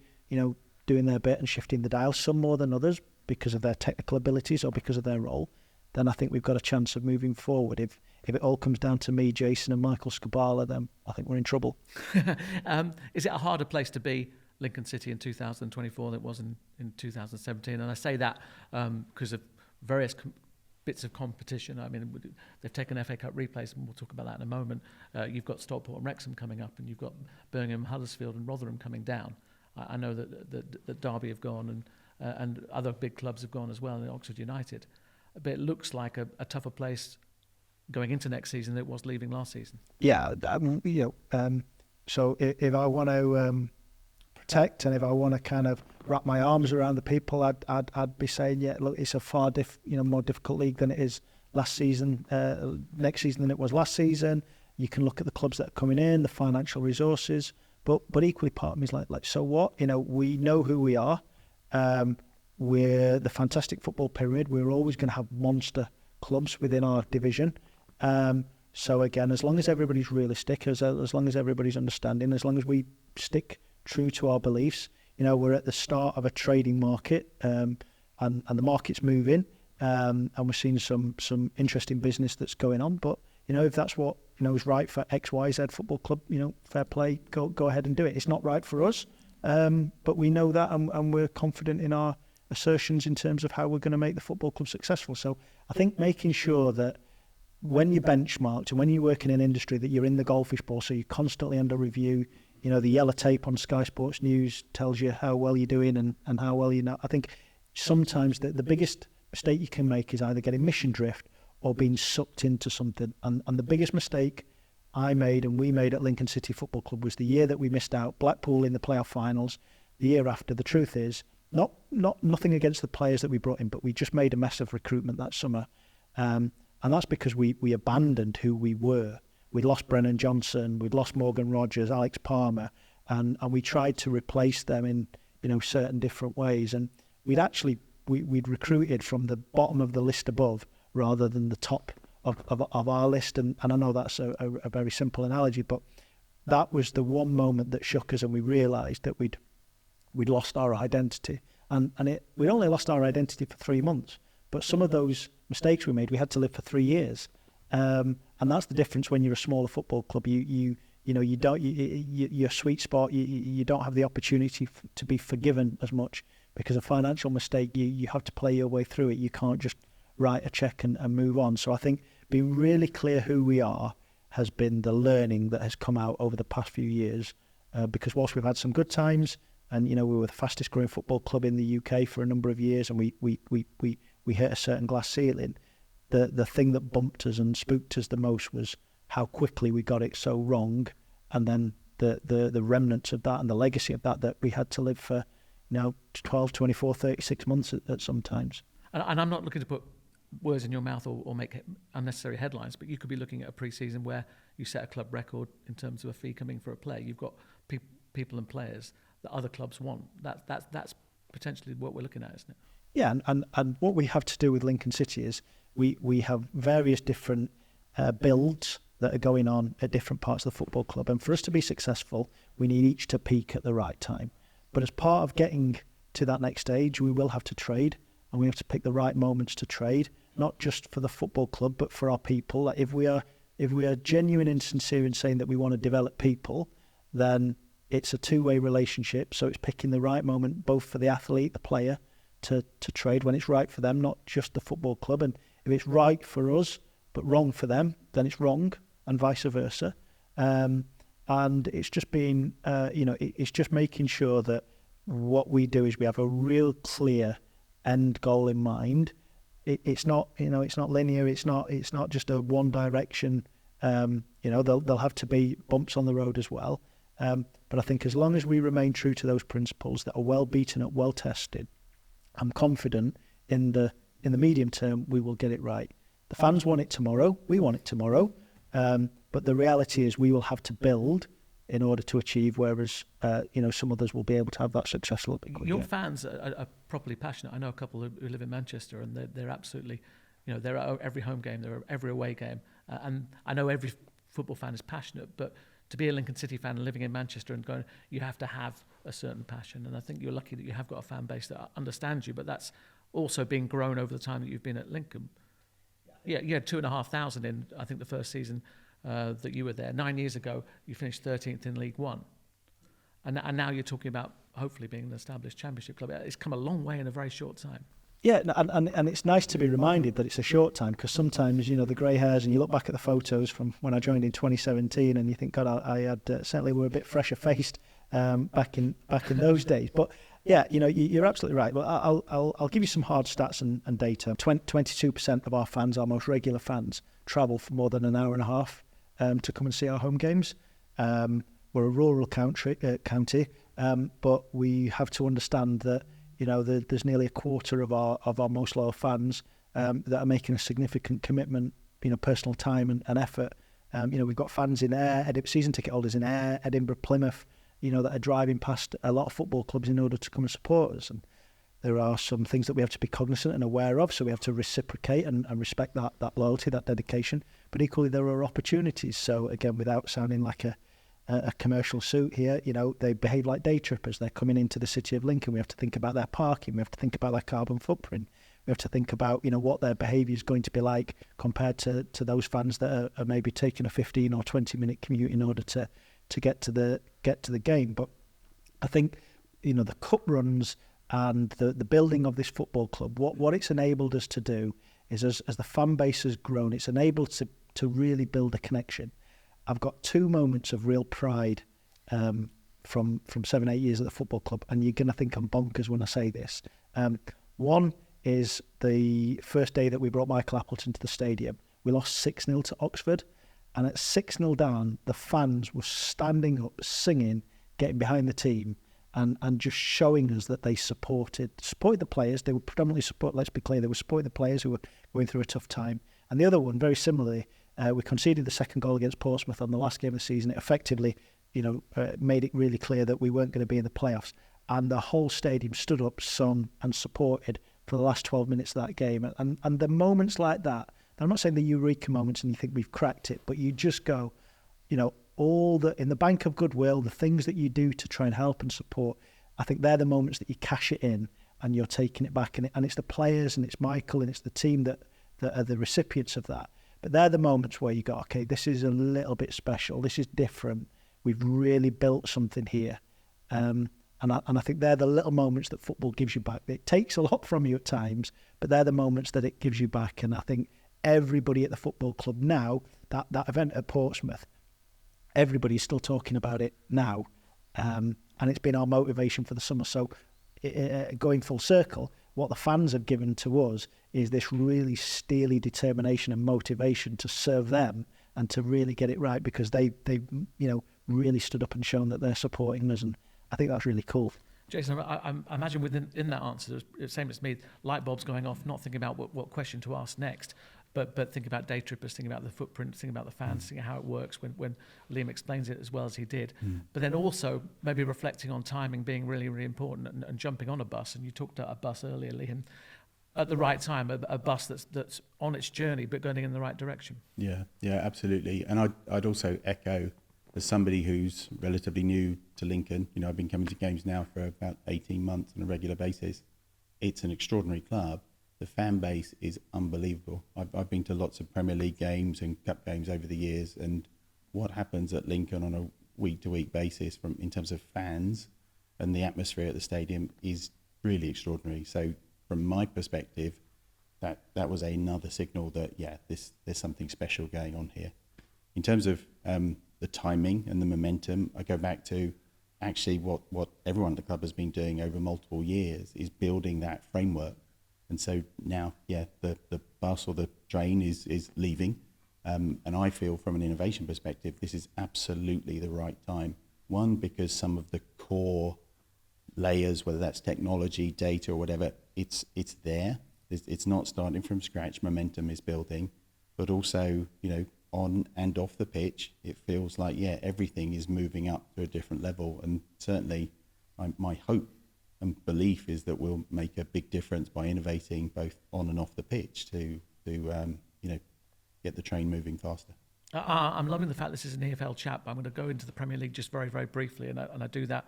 doing their bit and shifting the dial, some more than others because of their technical abilities or because of their role, then I think we've got a chance of moving forward. If it all comes down to me, Jason and Michael Scubala, then I think we're in trouble. Is it a harder place to be, Lincoln City, in 2024 than it was in 2017? And I say that because of various bits of competition. I mean, they've taken FA Cup replays, and we'll talk about that in a moment. You've got Stockport and Wrexham coming up, and you've got Birmingham, Huddersfield and Rotherham coming down. I know that Derby have gone and other big clubs have gone as well, and Oxford United. But it looks like a tougher place going into next season than it was leaving last season. Yeah, so if I want to protect and if I want to kind of wrap my arms around the people, I'd be saying, yeah, look, it's a far more difficult league than it is last season, next season than it was last season. You can look at the clubs that are coming in, the financial resources, but equally part of me is like so what? We know who we are. We're the fantastic football pyramid. We're always going to have monster clubs within our division. So again, as long as everybody's realistic, as long as everybody's understanding, as long as we stick true to our beliefs, we're at the start of a trading market, and the market's moving, and we're seeing some interesting business that's going on. But if that's what is right for XYZ football club, fair play, go ahead and do it. It's not right for us, but we know that, and we're confident in our assertions in terms of how we're going to make the football club successful. So I think making sure that when you're benchmarked and when you work in an industry that you're in the goldfish bowl, so you're constantly under review. The yellow tape on Sky Sports News tells you how well you're doing and how well you're not. I think sometimes the biggest mistake you can make is either getting mission drift or being sucked into something. And the biggest mistake I made and we made at Lincoln City Football Club was the year that we missed out, Blackpool in the playoff finals. The year after, the truth is, nothing against the players that we brought in, but we just made a mess of recruitment that summer. And that's because we abandoned who we were. We'd lost Brennan Johnson, we'd lost Morgan Rogers, Alex Palmer, and we tried to replace them in certain different ways. And we'd recruited from the bottom of the list above rather than the top of our list. And I know that's a very simple analogy, but that was the one moment that shook us, and we realised that we'd lost our identity. And we'd only lost our identity for 3 months, but some of those mistakes we made, we had to live for 3 years. And that's the difference when you're a smaller football club. Your sweet spot, you don't have the opportunity to be forgiven as much, because a financial mistake, you have to play your way through it. You can't just write a check and move on. So I think being really clear who we are has been the learning that has come out over the past few years, because whilst we've had some good times, and we were the fastest growing football club in the UK for a number of years, and we hit a certain glass ceiling. The thing that bumped us and spooked us the most was how quickly we got it so wrong, and then the remnants of that and the legacy of that we had to live for 12, 24, 36 months at some times. And I'm not looking to put words in your mouth or make unnecessary headlines, but you could be looking at a pre-season where you set a club record in terms of a fee coming for a player. You've got people and players that other clubs want. That's potentially what we're looking at, isn't it? Yeah, and what we have to do with Lincoln City is we have various different builds that are going on at different parts of the football club, and for us to be successful, we need each to peak at the right time. But as part of getting to that next stage, we will have to trade, and we have to pick the right moments to trade, not just for the football club, but for our people. Like if we are genuine and sincere in saying that we want to develop people, then it's a two-way relationship. So it's picking the right moment, both for the athlete, the player, to trade when it's right for them, not just the football club. And if it's right for us but wrong for them, then it's wrong, and vice versa. And it's just being, it's just making sure that what we do is we have a real clear end goal in mind. It's not, it's not linear. It's not just a one direction. There'll have to be bumps on the road as well. But I think as long as we remain true to those principles that are well beaten up, well tested, I'm confident in the medium term we will get it right. The fans want it tomorrow. We want it tomorrow. But the reality is we will have to build in order to achieve, whereas some others will be able to have that success a little bit quicker. Your fans are properly passionate. I know a couple who live in Manchester, and they're absolutely, they're at every home game, they're at every away game, and I know every football fan is passionate, but to be a Lincoln City fan living in Manchester and going, you have to have a certain passion, and I think you're lucky that you have got a fan base that understands you, but that's also been grown over the time that you've been at Lincoln. Yeah, you had 2,500 in, I think, the first season that you were there. 9 years ago, you finished 13th in League One. And now you're talking about hopefully being an established championship club. It's come a long way in a very short time. Yeah, and it's nice to be reminded that it's a short time, because sometimes, the grey hairs, and you look back at the photos from when I joined in 2017 and you think, God, I had certainly were a bit fresher faced back in those days. But yeah, you're absolutely right. Well, I'll give you some hard stats and data. 22% of our fans, our most regular fans, travel for more than an hour and a half to come and see our home games. We're a rural county, but we have to understand that there's nearly a quarter of our most loyal fans that are making a significant commitment, personal time and effort. We've got fans in Ayr, season ticket holders in Ayr, Edinburgh, Plymouth, that are driving past a lot of football clubs in order to come and support us. And there are some things that we have to be cognizant and aware of, so we have to reciprocate and respect that loyalty, that dedication. But equally, there are opportunities. So again, without sounding like a commercial suit here, they behave like day trippers. They're coming into the city of Lincoln. We have to think about their parking. We have to think about their carbon footprint. We have to think about what their behaviour is going to be like compared to those fans that are maybe taking a 15 or 20 minute commute in order to get to the game. But I think the cup runs and the building of this football club, what it's enabled us to do is as the fan base has grown, it's enabled to really build a connection. I've got two moments of real pride from 7-8 years at the football club, and you're going to think I'm bonkers when I say this. One is the first day that we brought Michael Appleton to the stadium. We lost 6-0 to Oxford, and at 6-0 down, the fans were standing up, singing, getting behind the team, and just showing us that they supported the players. They were predominantly let's be clear, they were supporting the players who were going through a tough time. And the other one, very similarly, we conceded the second goal against Portsmouth on the last game of the season. It effectively, made it really clear that we weren't going to be in the playoffs. And the whole stadium stood up, sung and supported for the last 12 minutes of that game. And the moments like that, I'm not saying the eureka moments and you think we've cracked it, but you just go, all in the bank of goodwill, the things that you do to try and help and support, I think they're the moments that you cash it in and you're taking it back. And it's the players and it's Michael and it's the team that are the recipients of that. But they're the moments where you go, okay, this is a little bit special. This is different. We've really built something here. And I think they're the little moments that football gives you back. It takes a lot from you at times, but they're the moments that it gives you back. And I think everybody at the football club now, that event at Portsmouth, everybody's still talking about it now. And it's been our motivation for the summer. So going full circle, what the fans have given to us is this really steely determination and motivation to serve them and to really get it right, because they really stood up and shown that they're supporting us, and I think that's really cool. Jason, I imagine within that answer, same as me, light bulbs going off, not thinking about what question to ask next, but thinking about day trippers, thinking about the footprint, thinking about the fans, thinking how it works when Liam explains it as well as he did. But then also maybe reflecting on timing being really, really important and jumping on a bus. And you talked about a bus earlier, Liam, at the right time, a bus that's on its journey but going in the right direction. Yeah, absolutely. And I'd also echo, as somebody who's relatively new to Lincoln, I've been coming to games now for about 18 months on a regular basis. It's an extraordinary club. The fan base is unbelievable. I've been to lots of Premier League games and cup games over the years, and what happens at Lincoln on a week-to-week basis in terms of fans and the atmosphere at the stadium is really extraordinary. So from my perspective, that was another signal that, there's something special going on here. In terms of the timing and the momentum, I go back to actually what everyone at the club has been doing over multiple years is building that framework. And so now, the bus or the train is leaving. And I feel from an innovation perspective, this is absolutely the right time. One, because some of the core layers, whether that's technology, data or whatever, it's there. It's not starting from scratch. Momentum is building. But also, on and off the pitch, it feels like, everything is moving up to a different level. And certainly my hope and belief is that we'll make a big difference by innovating both on and off the pitch to get the train moving faster. I'm loving the fact this is an EFL chat, but I'm going to go into the Premier League just very, very briefly, and I do that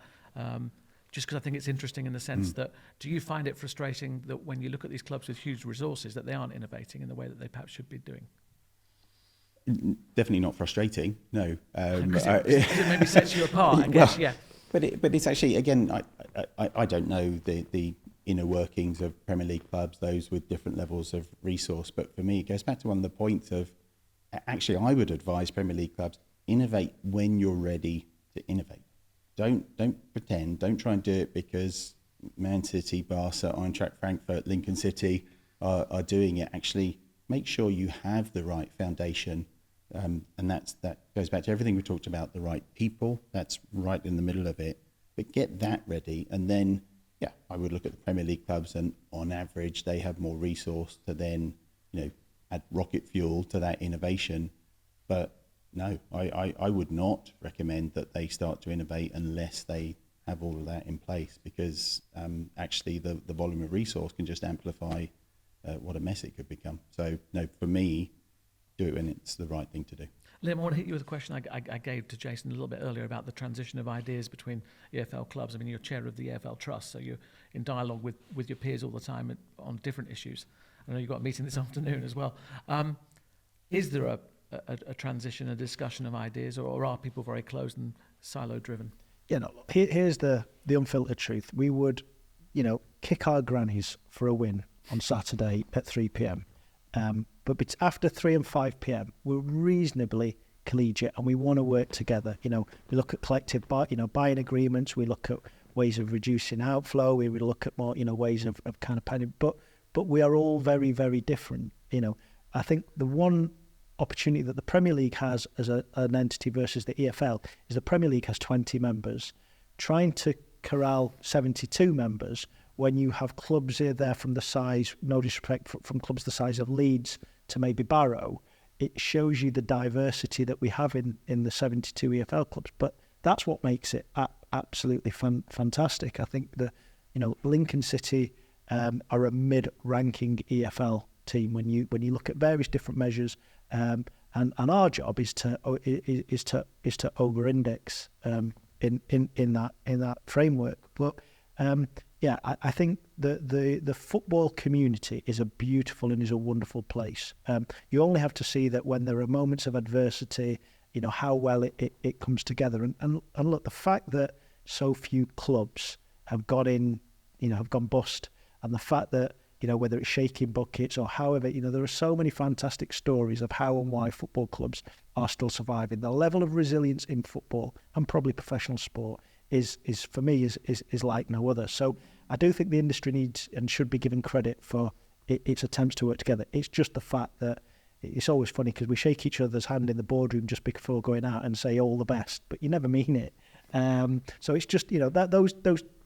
just because I think it's interesting in the sense that, do you find it frustrating that when you look at these clubs with huge resources that they aren't innovating in the way that they perhaps should be doing? Definitely not frustrating, no. Because it maybe sets you apart, I guess, But it's actually, again, I don't know the inner workings of Premier League clubs, those with different levels of resource. But for me, it goes back to one of the points of, actually, I would advise Premier League clubs, innovate when you're ready to innovate. don't pretend. Don't try and do it because Man City, Barca, Eintracht Frankfurt, Lincoln City are doing it. Actually, make sure you have the right foundation, and that goes back to everything we talked about. The right people. That's right in the middle of it. But get that ready, and then I would look at the Premier League clubs, and on average, they have more resource to then add rocket fuel to that innovation. But no, I would not recommend that they start to innovate unless they have all of that in place, because actually the volume of resource can just amplify what a mess it could become. So no, for me, do it when it's the right thing to do. Liam, I want to hit you with a question I gave to Jason a little bit earlier about the transition of ideas between EFL clubs. I mean, you're chair of the EFL Trust, so you're in dialogue with your peers all the time on different issues. I know you've got a meeting this afternoon as well. Is there a transition, a discussion of ideas, or are people very closed and silo-driven? Yeah, no, here's the unfiltered truth. We would, kick our grannies for a win on Saturday at 3 p.m. But after 3 and 5 p.m, we're reasonably collegiate and we want to work together. We look at collective buying agreements. We look at ways of reducing outflow. We would look at more, ways of kind of planning. But we are all very, very different. I think the one opportunity that the Premier League has as an entity versus the EFL is the Premier League has 20 members. Trying to corral 72 members when you have clubs here there from the size, no disrespect, from clubs the size of Leeds to maybe Barrow, it shows you the diversity that we have in the 72 EFL clubs. But that's what makes it absolutely fantastic. I think Lincoln City are a mid-ranking EFL team when you look at various different measures, and our job is to over-index in that framework. But I think the football community is a beautiful and is a wonderful place. You only have to see that when there are moments of adversity, how well it comes together. And look, the fact that so few clubs have gone bust, and the fact that, whether it's shaking buckets or however, there are so many fantastic stories of how and why football clubs are still surviving. The level of resilience in football and probably professional sport is for me is like no other. So I do think the industry needs and should be given credit for its attempts to work together. It's just the fact that it's always funny because we shake each other's hand in the boardroom just before going out and say all the best, but you never mean it. So it's just that those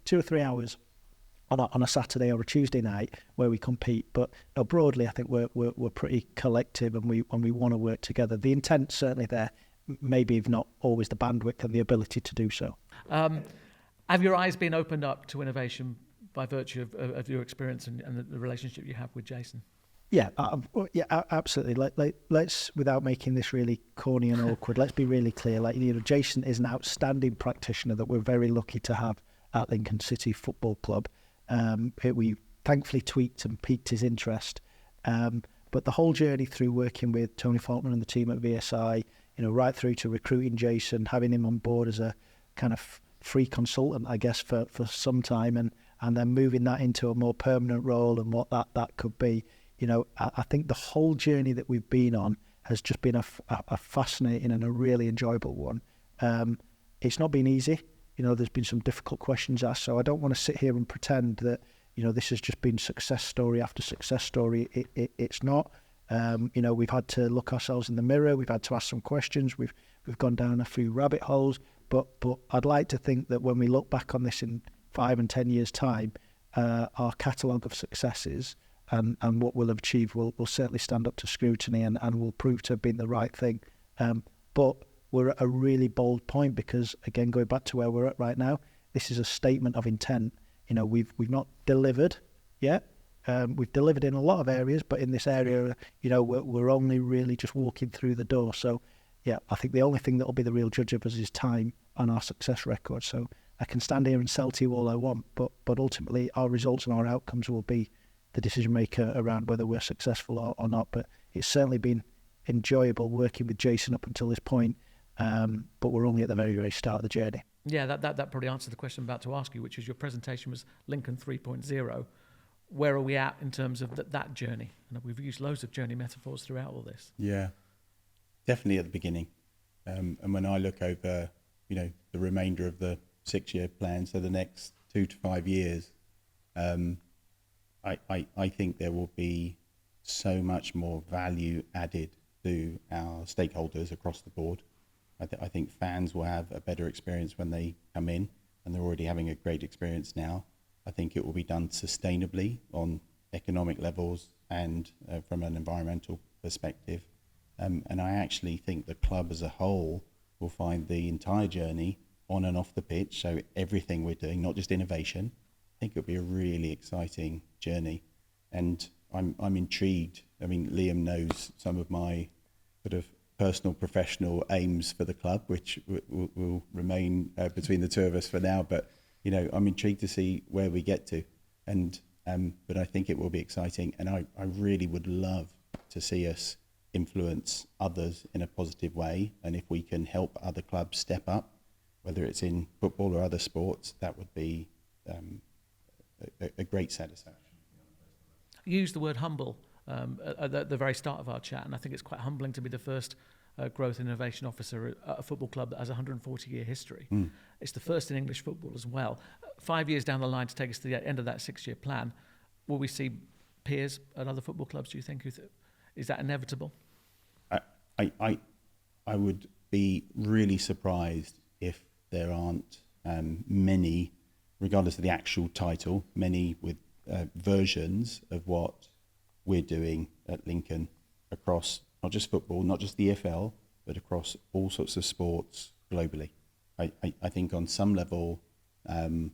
2 or 3 hours on a Saturday or a Tuesday night where we compete. But broadly, I think we're pretty collective and we want to work together. The intent's certainly there. Maybe if not always the bandwidth and the ability to do so. Have your eyes been opened up to innovation by virtue of your experience and the relationship you have with Jason? Yeah, absolutely. Let's, without making this really corny and awkward, let's be really clear. Jason is an outstanding practitioner that we're very lucky to have at Lincoln City Football Club. We thankfully tweaked and piqued his interest. But the whole journey through working with Tony Faulkner and the team at VSI, right through to recruiting Jason, having him on board as a kind of free consultant, I guess, for some time, and then moving that into a more permanent role and what that could be. I think the whole journey that we've been on has just been a fascinating and a really enjoyable one. It's not been easy. There's been some difficult questions asked, so I don't want to sit here and pretend that, this has just been success story after success story. It's not. We've had to look ourselves in the mirror. We've had to ask some questions. We've gone down a few rabbit holes. But I'd like to think that when we look back on this in 5 and 10 years' time, our catalogue of successes and what we'll have achieved will certainly stand up to scrutiny and will prove to have been the right thing. But we're at a really bold point because, again, going back to where we're at right now, this is a statement of intent. We've not delivered yet. We've delivered in a lot of areas, but in this area, we're only really just walking through the door. So, yeah, I think the only thing that will be the real judge of us is time and our success record. So I can stand here and sell to you all I want, but ultimately our results and our outcomes will be the decision maker around whether we're successful or not. But it's certainly been enjoyable working with Jason up until this point. But we're only at the very, very start of the journey. Yeah, that probably answered the question I'm about to ask you, which is your presentation was Lincoln 3.0. Where are we at in terms of that journey? And we've used loads of journey metaphors throughout all this. Yeah, definitely at the beginning. And when I look over, the remainder of the 6-year plan, so the next 2 to 5 years, I think there will be so much more value added to our stakeholders across the board. I think fans will have a better experience when they come in, and they're already having a great experience now. I think it will be done sustainably on economic levels and from an environmental perspective. And I actually think the club as a whole will find the entire journey on and off the pitch, so everything we're doing, not just innovation, I think it'll be a really exciting journey. And I'm intrigued. I mean, Liam knows some of my sort of personal, professional aims for the club, which will remain between the two of us for now. But, I'm intrigued to see where we get to. And but I think it will be exciting. And I really would love to see us influence others in a positive way. And if we can help other clubs step up, whether it's in football or other sports, that would be a great satisfaction. You used the word humble at the very start of our chat, and I think it's quite humbling to be the first growth and innovation officer at a football club that has a 140-year history. It's the first in English football as well. 5 years down the line to take us to the end of that 6-year plan, will we see peers at other football clubs, do you think? Is that inevitable? I would be really surprised if there aren't many, regardless of the actual title, many with versions of what we're doing at Lincoln across not just football, not just the EFL, but across all sorts of sports globally. I think on some level, again,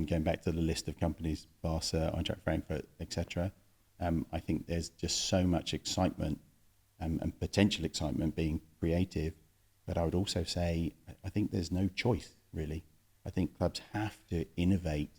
going back to the list of companies, Barca, Eintracht Frankfurt, etc., I think there's just so much excitement and potential excitement being creative. But I would also say, I think there's no choice, really. I think clubs have to innovate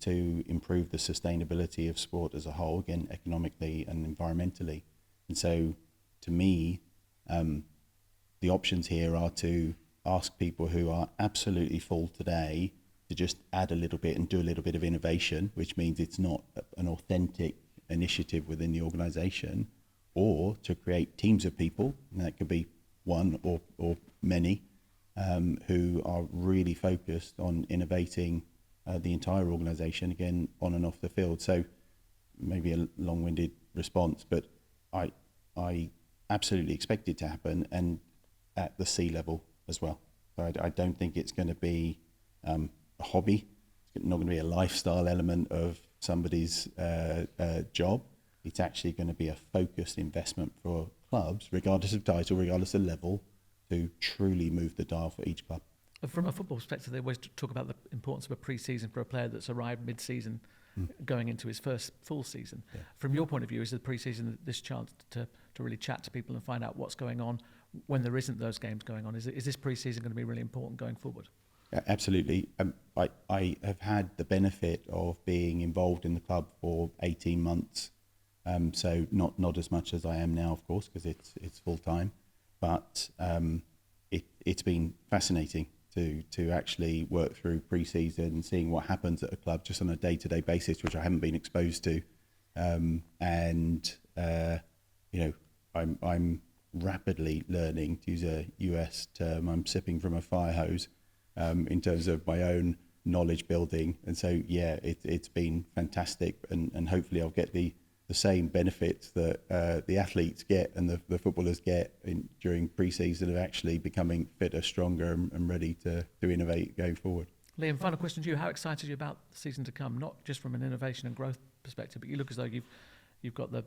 to improve the sustainability of sport as a whole, again, economically and environmentally. And so, to me, the options here are to ask people who are absolutely full today to just add a little bit and do a little bit of innovation, which means it's not an authentic initiative within the organisation, or to create teams of people, and that could be one or many, who are really focused on innovating the entire organisation, again, on and off the field. So maybe a long-winded response, but I absolutely expect it to happen, and at the C level as well. So I don't think it's going to be a hobby. It's not going to be a lifestyle element of somebody's job. It's actually going to be a focused investment for clubs, regardless of title, regardless of level, to truly move the dial for each club. From a football perspective, they always talk about the importance of a pre-season for a player that's arrived mid-season, going into his first full season. Yeah. From your point of view, is the pre-season this chance to really chat to people and find out what's going on when there isn't those games going on? Is this pre-season going to be really important going forward? Yeah, absolutely. I have had the benefit of being involved in the club for 18 months. So not as much as I am now, of course, because it's full time. But it's been fascinating to actually work through pre-season and seeing what happens at a club just on a day-to-day basis, which I haven't been exposed to. I'm rapidly learning, to use a US term, I'm sipping from a fire hose in terms of my own knowledge building. And so, yeah, it's been fantastic, and hopefully I'll get the same benefits that the athletes get and the footballers get during pre-season of actually becoming fitter, stronger, and ready to innovate going forward. Liam, final question to you. How excited are you about the season to come? Not just from an innovation and growth perspective, but you look as though you've got the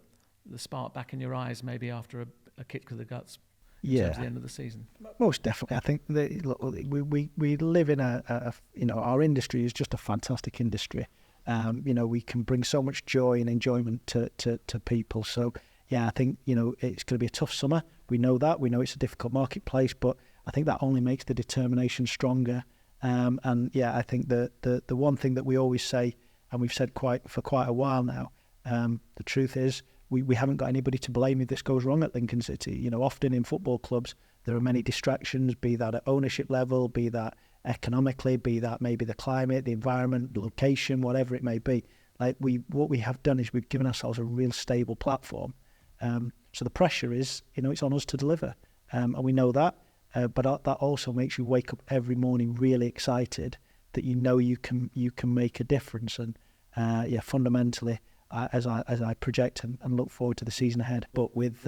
spark back in your eyes, maybe after a kick to the guts towards the end of the season. Most definitely. I think we live in our industry is just a fantastic industry. We can bring so much joy and enjoyment to people. So, yeah, I think, it's going to be a tough summer. We know that. We know it's a difficult marketplace, but I think that only makes the determination stronger. I think the one thing that we always say, and we've said for quite a while now, the truth is we haven't got anybody to blame if this goes wrong at Lincoln City. Often in football clubs, there are many distractions, be that at ownership level, be that economically, be that maybe the climate, the environment, the location, whatever it may be. What we have done is we've given ourselves a real stable platform. So the pressure is, it's on us to deliver, and we know that. but that also makes you wake up every morning really excited that you know you can make a difference. And fundamentally, as I project and look forward to the season ahead, but with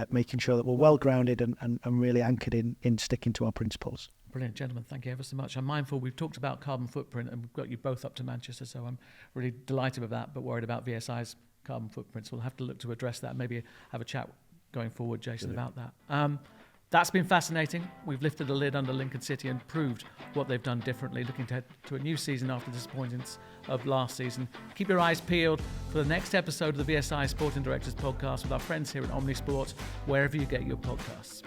making sure that we're well grounded and really anchored in sticking to our principles. Brilliant, gentlemen. Thank you ever so much. I'm mindful we've talked about carbon footprint and we've got you both up to Manchester, so I'm really delighted with that, but worried about VSI's carbon footprints. We'll have to look to address that, maybe have a chat going forward, Jason, about that. That's been fascinating. We've lifted the lid under Lincoln City and proved what they've done differently, looking to head to a new season after the disappointments of last season. Keep your eyes peeled for the next episode of the VSI Sporting Directors Podcast with our friends here at Omnisport, wherever you get your podcasts.